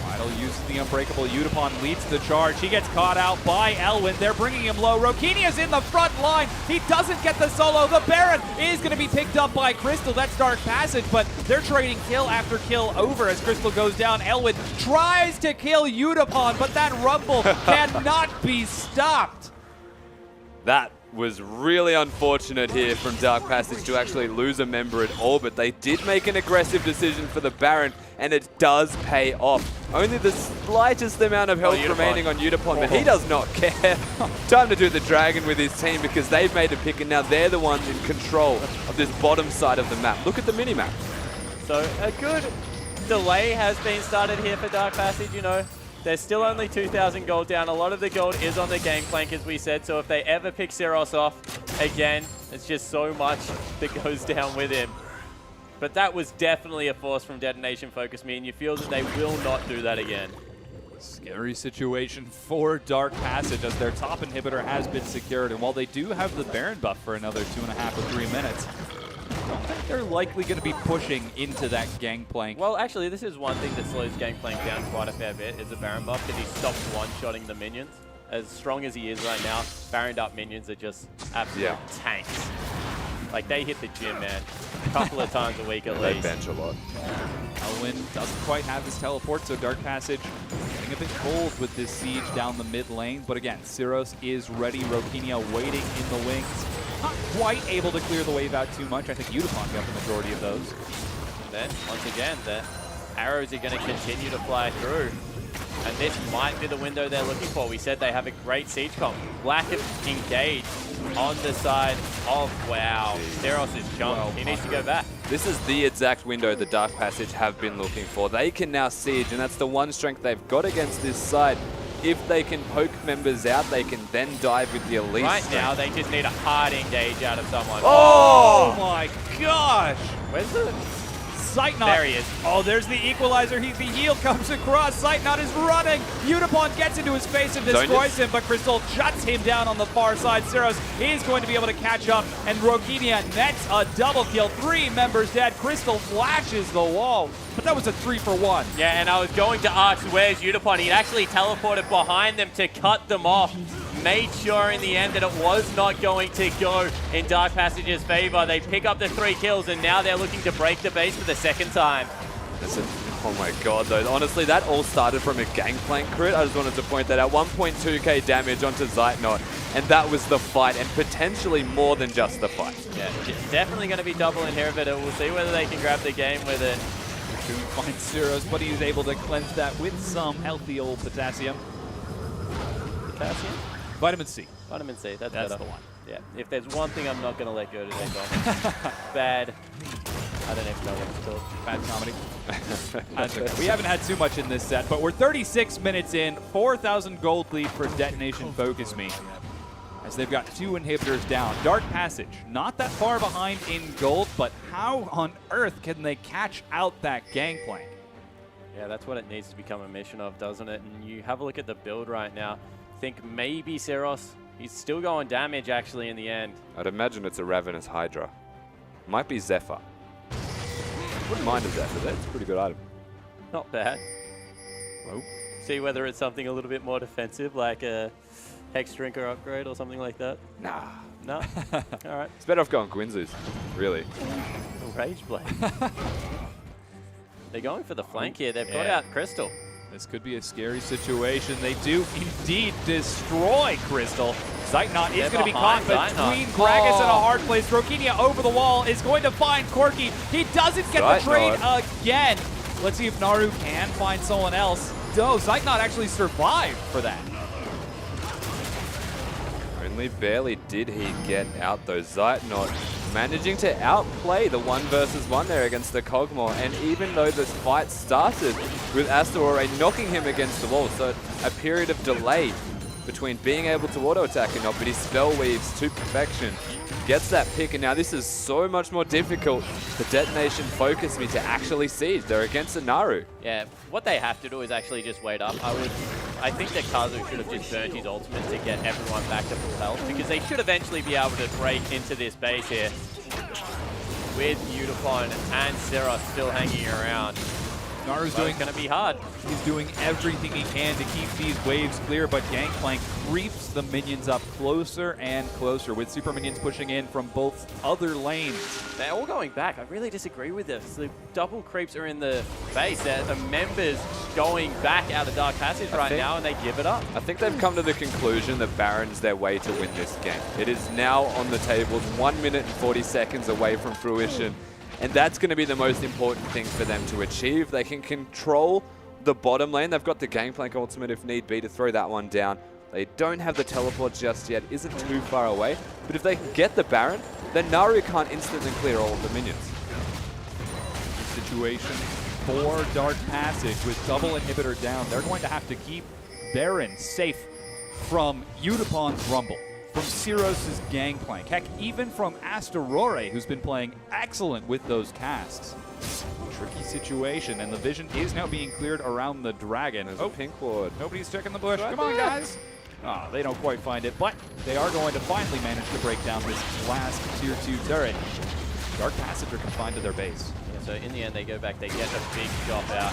Vital uses the Unbreakable. Udapon leads the charge. He gets caught out by Elwin. They're bringing him low. Rokinia's in the front line. He doesn't get the solo. The Baron is going to be picked up by Crystal. That's Dark Passage, but they're trading kill after kill over as Crystal goes down. Elwin tries to kill Udapon, but that Rumble cannot be stopped. That was really unfortunate here from Dark Passage to actually lose a member at all, but they did make an aggressive decision for the Baron, and it does pay off. Only the slightest amount of health remaining on Udapon, but he does not care. Time to do the Dragon with his team because they've made a pick, and now they're the ones in control of this bottom side of the map. Look at the mini-map. So a good delay has been started here for Dark Passage, you know. There's still only 2,000 gold down. A lot of the gold is on the Gangplank, as we said. So if they ever pick Syros off again, it's just so much that goes down with him. But that was definitely a force from Detonation FocusMe, and you feel that they will not do that again. Scary situation for Dark Passage as their top inhibitor has been secured. And while they do have the Baron buff for another 2.5 or 3 minutes, I don't think they're likely going to be pushing into that Gangplank. Well, actually, this is one thing that slows Gangplank down quite a fair bit, is the Baron buff, because he stops one-shotting the minions. As strong as he is right now, Baroned up minions are just absolute tanks. Like, they hit the gym, man, a couple of times a week at least. They bench a lot. Elwin doesn't quite have his teleport, so Dark Passage getting a bit cold with this siege down the mid lane. But again, Syros is ready. Rokinia waiting in the wings. Not quite able to clear the wave out too much. I think Udapon got the majority of those. And then, once again, the arrows are going to continue to fly through. And this might be the window they're looking for. We said they have a great siege comp. Lack of engage on the side of, wow, Theros is jumped. He needs to go back. This is the exact window the Dark Passage have been looking for. They can now siege, and that's the one strength they've got against this side. If they can poke members out, they can then dive with the elite Right strength. now, they just need a hard engage out of someone. Oh my gosh! Where's the... Sightnot. There he is. Oh, there's the equalizer. The heal comes across. Sightnot is running. Udapon gets into his face and destroys him, but Crystal shuts him down on the far side. Syros is going to be able to catch up, and Rokinia nets a double kill. 3 members dead. Crystal flashes the wall, but that was a 3-for-1. Yeah, and I was going to ask, where's Udapon? He actually teleported behind them to cut them off. Made sure in the end that it was not going to go in Dark Passage's favor. They pick up the 3 kills, and now they're looking to break the base for the second time. Oh my god, though. Honestly, that all started from a Gangplank crit. I just wanted to point that out. 1.2k damage onto Zeitnot, and that was the fight, and potentially more than just the fight. Yeah, it's definitely going to be double in here, but we'll see whether they can grab the game with it. Finds Syros, but he's able to cleanse that with some healthy old potassium. Potassium? Vitamin C. Vitamin C, that's the better. one. Yeah, if there's one thing I'm not going to let go today, Dom. Bad. I don't even know what it's called. Bad comedy. That's okay. We haven't had too much in this set, but we're 36 minutes in. 4,000 gold lead for Detonation FocusMe, as they've got 2 inhibitors down. Dark Passage, not that far behind in gold, but how on earth can they catch out that Gangplank? Yeah, that's what it needs to become a mission of, doesn't it? And you have a look at the build right now. Think maybe Syros. He's still going damage, actually, in the end. I'd imagine it's a Ravenous Hydra. Might be Zephyr. Wouldn't mind a Zephyr. That's a pretty good item. Not bad. Oh. See whether it's something a little bit more defensive, like a Hex Drinker upgrade or something like that. Nah. No? All right. It's better off going Gwynzus, really. Rage Blade. They're going for the flank here. They've got out Crystal. This could be a scary situation. They do indeed destroy Crystal. Zeitnot is going to be caught between Gragas and a hard place. Rokinia over the wall is going to find Corki. He doesn't get the trade again. Let's see if Naru can find someone else. No, Zeitnot actually survived for that. Only barely did he get out, though. Zeitnot managing to outplay the 1-versus-1 there against the Kog'Maw, and even though this fight started with Astor knocking him against the wall, so a period of delay between being able to auto-attack or not, but he spell weaves to perfection. Gets that pick, and now this is so much more difficult for Detonation FocusMe to actually siege. They're against a Naru. Yeah, what they have to do is actually just wait up. I think that Kazu should have just burnt his ultimate to get everyone back to full health, because they should eventually be able to break into this base here with Udapon and Syrah still hanging around. Naru's doing going to be hard. He's doing everything he can to keep these waves clear, but Gangplank creeps the minions up closer and closer, with super minions pushing in from both other lanes. They're all going back. I really disagree with this. The double creeps are in the base. They're the members going back out of Dark Passage right now, and they give it up. I think they've come to the conclusion that Baron's their way to win this game. It is now on the tables, 1 minute and 40 seconds away from fruition. And that's going to be the most important thing for them to achieve. They can control the bottom lane. They've got the Gangplank ultimate if need be to throw that one down. They don't have the teleport just yet. Isn't too far away. But if they can get the Baron, then Naru can't instantly clear all of the minions. Situation for Dark Passage with double inhibitor down. They're going to have to keep Baron safe from Udapon's Rumble, from Syros' Gangplank, heck, even from Asterore, who's been playing excellent with those casts. Tricky situation, and the vision is now being cleared around the dragon. There's a pink ward. Nobody's checking the bush. Right Come on, there. guys. Oh, they don't quite find it, but they are going to finally manage to break down this last Tier 2 turret. Dark Passage are confined to their base. Yeah, so in the end, they go back, they get a big shot out.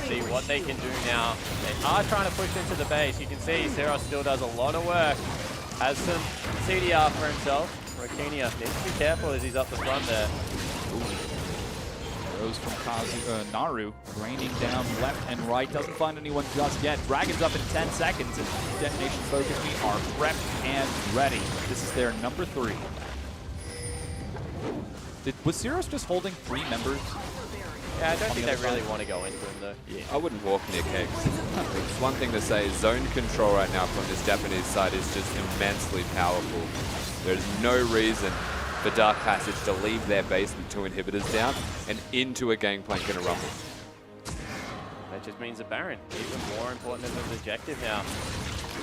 See what they can do now. They are trying to push into the base. You can see Syrah still does a lot of work. Has some CDR for himself. Rakinia needs to be careful as he's up the front there. Goes from Naru, raining down left and right. Doesn't find anyone just yet. Dragon's up in 10 seconds, and Detonation FocusMe are prepped and ready. This is their number 3. Was Syros just holding 3 members? Yeah, I don't think they really want to go into him, though. Yeah. I wouldn't walk near Cakes. It's one thing to say, zone control right now from this Japanese side is just immensely powerful. There's no reason for Dark Passage to leave their base with 2 inhibitors down and into a Gangplank and a Rumble. That just means a Baron, even more important than the objective now.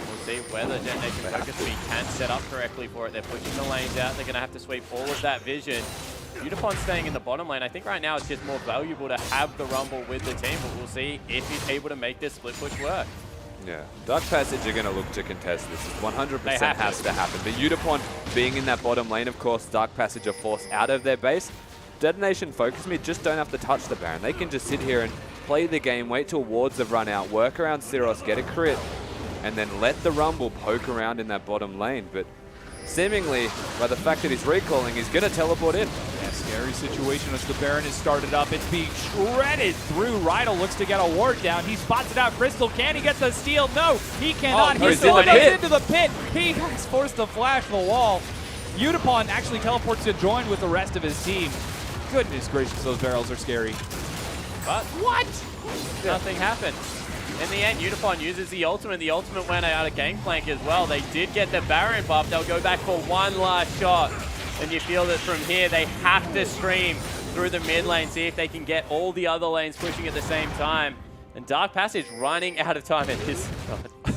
We'll see whether Detonation FocusMe can set up correctly for it. They're pushing the lanes out. They're going to have to sweep all of that vision. Udapon staying in the bottom lane. I think right now it's just more valuable to have the Rumble with the team, but we'll see if he's able to make this split push work. Yeah, Dark Passage are going to look to contest this. 100% has to happen. But Udapon being in that bottom lane, of course, Dark Passage are forced out of their base. Detonation FocusMe just don't have to touch the Baron. They can just sit here and play the game, wait till wards have run out, work around Syros, get a crit, and then let the Rumble poke around in that bottom lane. But seemingly, by the fact that he's recalling, he's going to teleport in. Yeah, scary situation as the Baron is started up. It's being shredded through. Rydell looks to get a ward down. He spots it out. Crystal, can he get the steal? No, he cannot. Oh, He's he's in the pit. into the pit. He is forced to flash the wall. Udapon actually teleports to join with the rest of his team. Goodness gracious, those barrels are scary. But what? Nothing happened. In the end, Udapon uses the ultimate. The ultimate went out of Gangplank as well. They did get the Baron buff. They'll go back for one last shot. And you feel that from here, they have to stream through the mid lane, see if they can get all the other lanes pushing at the same time. And Dark Passage running out of time at this.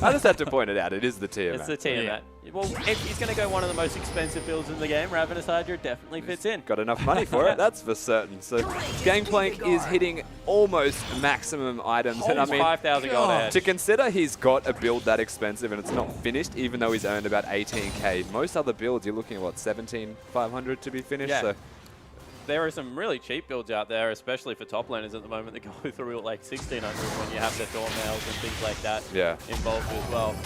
I just have to point it out. It is the Tiamat. It's the Tiamat. Well, if he's going to go one of the most expensive builds in the game, Ravenous Hydra definitely fits in. Got enough money for it, that's for certain. So Gangplank is hitting almost maximum items. And I mean, 5,000 gold ahead. to consider he's got a build that expensive and it's not finished, even though he's earned about 18k. Most other builds, you're looking at, what, 17,500 to be finished? Yeah. So There are some really cheap builds out there, especially for top laners at the moment, that go through like 1,600 when you have the Thornmails and things like that involved as well.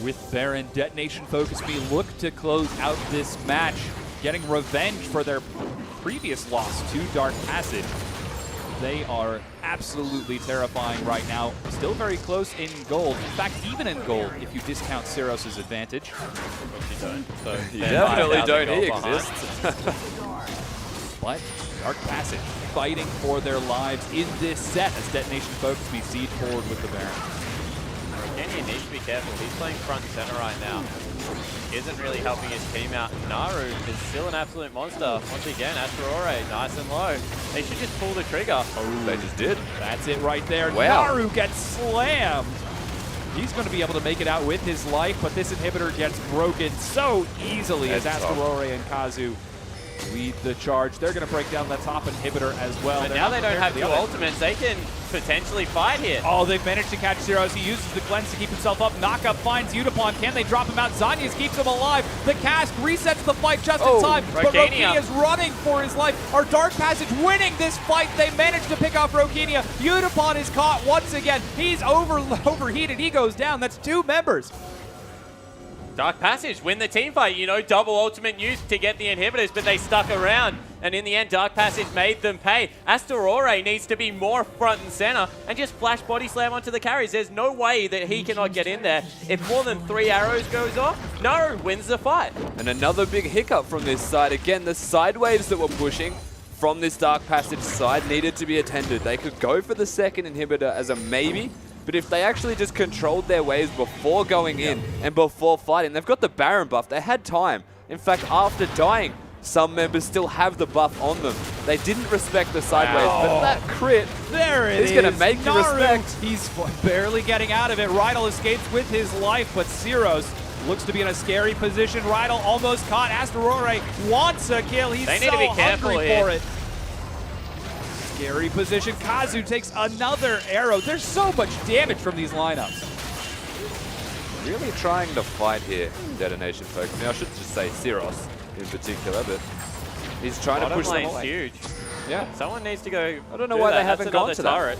With Baron, Detonation FocusMe look to close out this match, getting revenge for their previous loss to Dark Passage. They are absolutely terrifying right now. Still very close in gold. In fact, even in gold, if you discount Syros' advantage. You don't. So you definitely don't. He behind. exists. But Dark Passage fighting for their lives in this set as Detonation FocusMe siege forward with the Baron. Kenyon needs to be careful. He's playing front and center right now. Isn't really helping his team out. Naru is still an absolute monster. Once again, Asterore, nice and low. They should just pull the trigger. Oh, they just did. That's it right there. Wow. Naru gets slammed. He's going to be able to make it out with his life, but this inhibitor gets broken so easily as Asterore and Kazu lead the charge. They're going to break down the top inhibitor as well. But now they don't have two ultimates. They can potentially fight here. Oh, they've managed to catch Zeros. He uses the cleanse to keep himself up. Knockup finds Udapon. Can they drop him out? Zanyas keeps him alive. The cast resets the fight just in time. But Rokenia is running for his life. Our Dark Passage winning this fight. They managed to pick off Rokenia. Udapon is caught once again. He's overheated. He goes down. That's 2 members. Dark Passage win the team fight, you know, double ultimate used to get the inhibitors, but they stuck around. And in the end, Dark Passage made them pay. Asterore needs to be more front and center and just flash body slam onto the carries. There's no way that he cannot get in there. If more than 3 arrows goes off, Naru wins the fight. And another big hiccup from this side. Again, the side waves that were pushing from this Dark Passage side needed to be attended. They could go for the second inhibitor as a maybe, but if they actually just controlled their waves before going in and before fighting, they've got the Baron buff. They had time. In fact, after dying, some members still have the buff on them. They didn't respect the sideways, but that crit is going to make you respect. He's barely getting out of it. Rydal escapes with his life, but Zeros looks to be in a scary position. Rydal almost caught. Asterore wants a kill. He's they need to be careful hungry for it. Scary position. Kazu takes another arrow. There's so much damage from these lineups. Really trying to fight here, Detonation folks. I mean, I should just say Zeros in particular, but he's trying to push them away. Huge. Yeah. Someone needs to go. I don't know why they haven't gone to turret.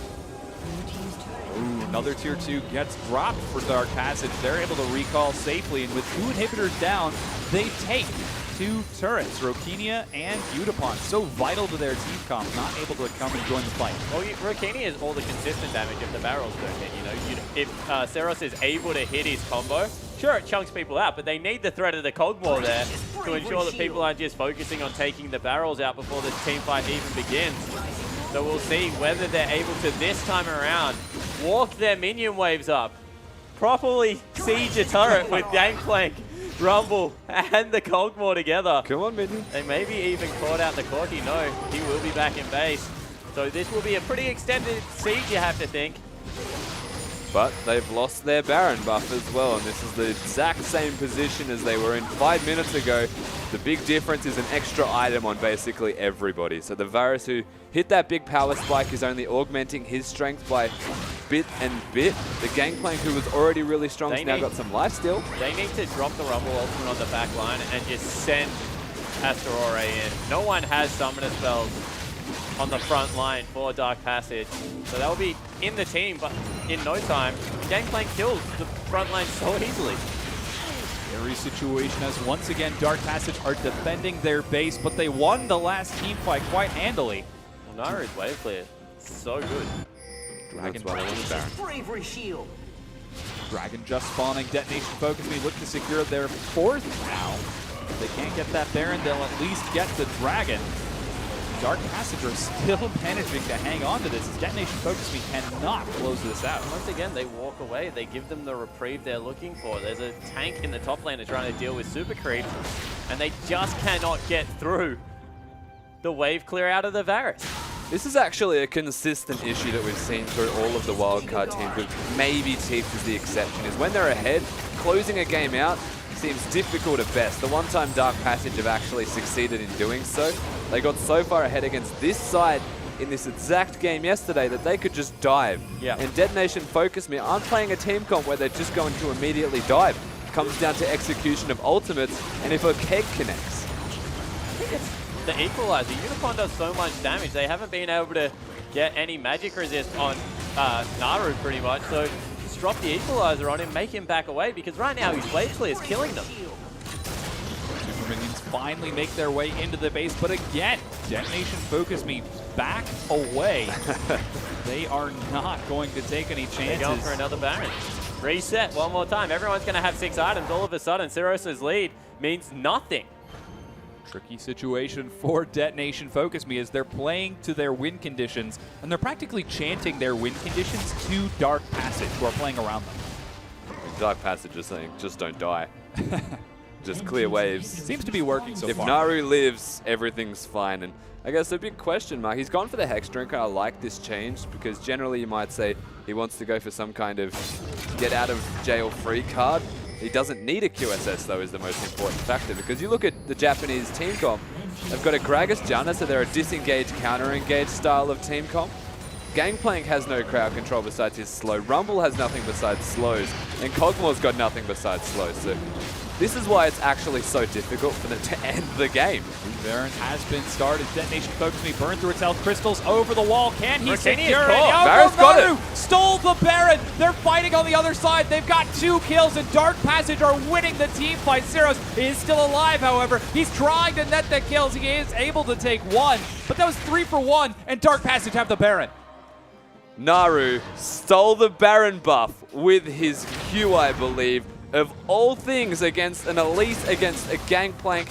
Ooh, another tier 2 gets dropped for Dark Passage. They're able to recall safely, and with 2 inhibitors down, they take 2 turrets, Rokenia and Udapon. So vital to their team comp, not able to come and join the fight. Well, Rokenia is all the consistent damage if the barrels don't hit. You know, if Zeros is able to hit his combo, sure, it chunks people out, but they need the threat of the Cogmore there to ensure that people aren't just focusing on taking the barrels out before the team fight even begins. So we'll see whether they're able to, this time around, walk their minion waves up, properly siege a turret with Gangplank, Rumble, and the Cogmore together. Come on, minion. They maybe even caught out the Corki. No, he will be back in base. So this will be a pretty extended siege, you have to think. But they've lost their Baron buff as well, and this is the exact same position as they were in 5 minutes ago. The big difference is an extra item on basically everybody. So the Varus who hit that big power spike is only augmenting his strength by bit and bit. The Gangplank, who was already really strong, has now got some life steal. They need to drop the Rumble ultimate on the back line and just send Asterore in. No one has summoner spells on the front line for Dark Passage. So that will be in the team, but in no time, Gangplank kills the front line so easily. Scary situation as once again Dark Passage are defending their base, but they won the last team fight quite handily. Well, Naru's wave clear. So good. Dragon Bravery shield. Dragon just spawning. Detonation FocusMe look to secure their 4th now. If they can't get that Baron, they'll at least get the Dragon. Dark Passage are still managing to hang on to this as Detonation FocusMe cannot close this out. Once again, they walk away. They give them the reprieve they're looking for. There's a tank in the top lane that's trying to deal with super creep, and they just cannot get through the wave clear out of the Varus. This is actually a consistent issue that we've seen through all of the wildcard teams, with maybe Teeps as the exception, is when they're ahead, closing a game out seems difficult at best. The one time Dark Passage have actually succeeded in doing so. They got so far ahead against this side in this exact game yesterday that they could just dive. Yeah. And Detonation FocusMe aren't playing a team comp where they're just going to immediately dive. It comes down to execution of ultimates, and if a keg connects. I think it's the equalizer. Udapon does so much damage. They haven't been able to get any magic resist on Naru pretty much. So just drop the equalizer on him, make him back away, because right now his wave clear is killing them. Super minions finally make their way into the base, but again, Detonation FocusMe back away. They are not going to take any chances. They're going for another Baron. Reset one more time. Everyone's going to have 6 items. All of a sudden, Zeros' lead means nothing. Tricky situation for Detonation FocusMe as they're playing to their win conditions, and they're practically chanting their win conditions to Dark Passage, who are playing around them. Dark Passage is saying, just don't die. just clear waves. Seems to be working so If far. Naru lives, everything's fine. And I guess a big question mark. He's gone for the Hex Drinker. I like this change because generally you might say he wants to go for some kind of get out of jail free card. He doesn't need a QSS though, is the most important factor, because you look at the Japanese team comp, they've got a Gragas Janna, so they're a disengage, counter-engage style of team comp. Gangplank has no crowd control besides his slow. Rumble has nothing besides slows. And Kog'Maw's got nothing besides slows. So this is why it's actually so difficult for them to end the game. Baron has been started. Detonation FocusMe burned through its health crystals over the wall. Can he Rotini is secure it? caught. Baron's got Naru stole the Baron. They're fighting on the other side. They've got 2 kills, and Dark Passage are winning the team fight. Syros is still alive, however. He's trying to net the kills. He is able to take 1, but that was 3 for 1, and Dark Passage have the Baron. Naru stole the Baron buff with his Q, I believe. Of all things, against an Elise, against a Gangplank,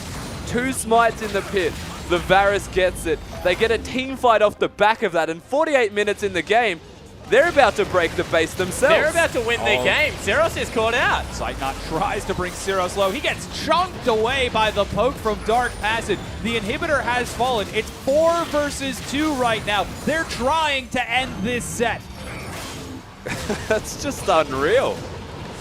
2 smites in the pit. The Varus gets it. They get a team fight off the back of that, and 48 minutes in the game, they're about to break the base themselves. They're about to win the game. Syros is caught out. Sightknot tries to bring Syros low. He gets chunked away by the poke from Dark Passage. The inhibitor has fallen. It's 4 versus 2 right now. They're trying to end this set. That's just unreal.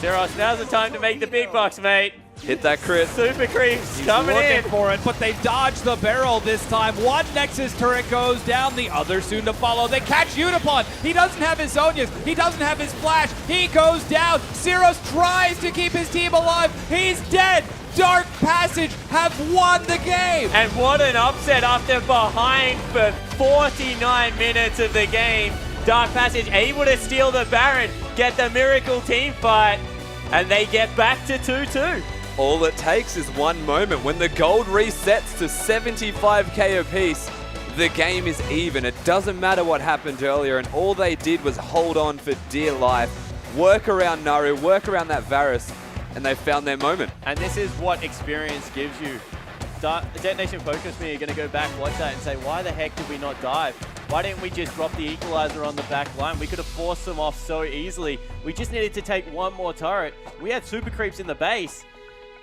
Syros, now's the time to make the big bucks, mate. Hit that crit. Super Creeps coming Looking in. for it, but they dodge the barrel this time. One Nexus turret goes down, the other soon to follow. They catch Unipon. He doesn't have his Zonias. He doesn't have his flash. He goes down. Syros tries to keep his team alive. He's dead. Dark Passage have won the game. And what an upset after behind for 49 minutes of the game. Dark Passage able to steal the Baron, get the miracle team fight, and they get back to 2-2. All it takes is one moment. When the gold resets to 75k apiece, the game is even. It doesn't matter what happened earlier, and all they did was hold on for dear life, work around Naru, work around that Varus, and they found their moment. And this is what experience gives you. Detonation FocusMe are going to go back, watch that, and say, why the heck did we not dive? Why didn't we just drop the equalizer on the back line? We could have forced them off so easily. We just needed to take one more turret. We had super creeps in the base.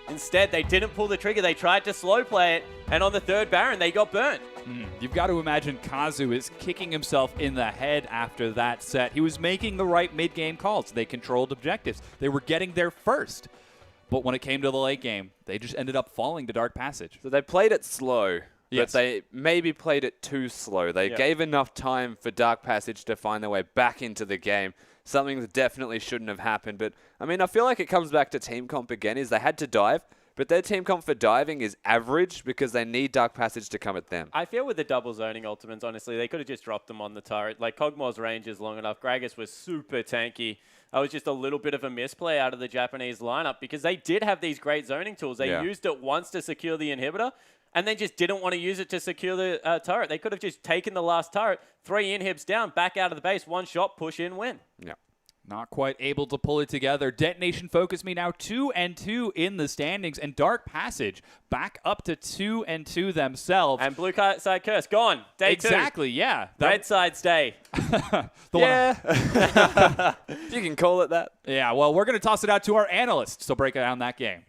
Instead, they didn't pull the trigger. They tried to slow play it, and on the 3rd Baron, they got burnt. You've got to imagine Kazu is kicking himself in the head after that set. He was making the right mid-game calls. They controlled objectives. They were getting there first. But when it came to the late game, they just ended up falling to Dark Passage. So they played it slow, Yes. but they maybe played it too slow. They gave enough time for Dark Passage to find their way back into the game, something that definitely shouldn't have happened. But, I mean, I feel like it comes back to team comp again, is they had to dive, but their team comp for diving is average because they need Dark Passage to come at them. I feel with the double zoning ultimates, honestly, they could have just dropped them on the turret. Like, Kog'Maw's range is long enough. Gragas was super tanky. That was just a little bit of a misplay out of the Japanese lineup because they did have these great zoning tools. They used it once to secure the inhibitor and then just didn't want to use it to secure the turret. They could have just taken the last turret, 3 inhibs down, back out of the base, 1 shot, push in, win. Yeah. Not quite able to pull it together. Detonation FocusMe now 2-2 in the standings, and Dark Passage back up to 2-2 themselves. And Blue Side Curse, gone. Day 2. Exactly, yeah. Red Side stay. Yeah. You can call it that. Yeah, well, we're going to toss it out to our analysts to break down that game.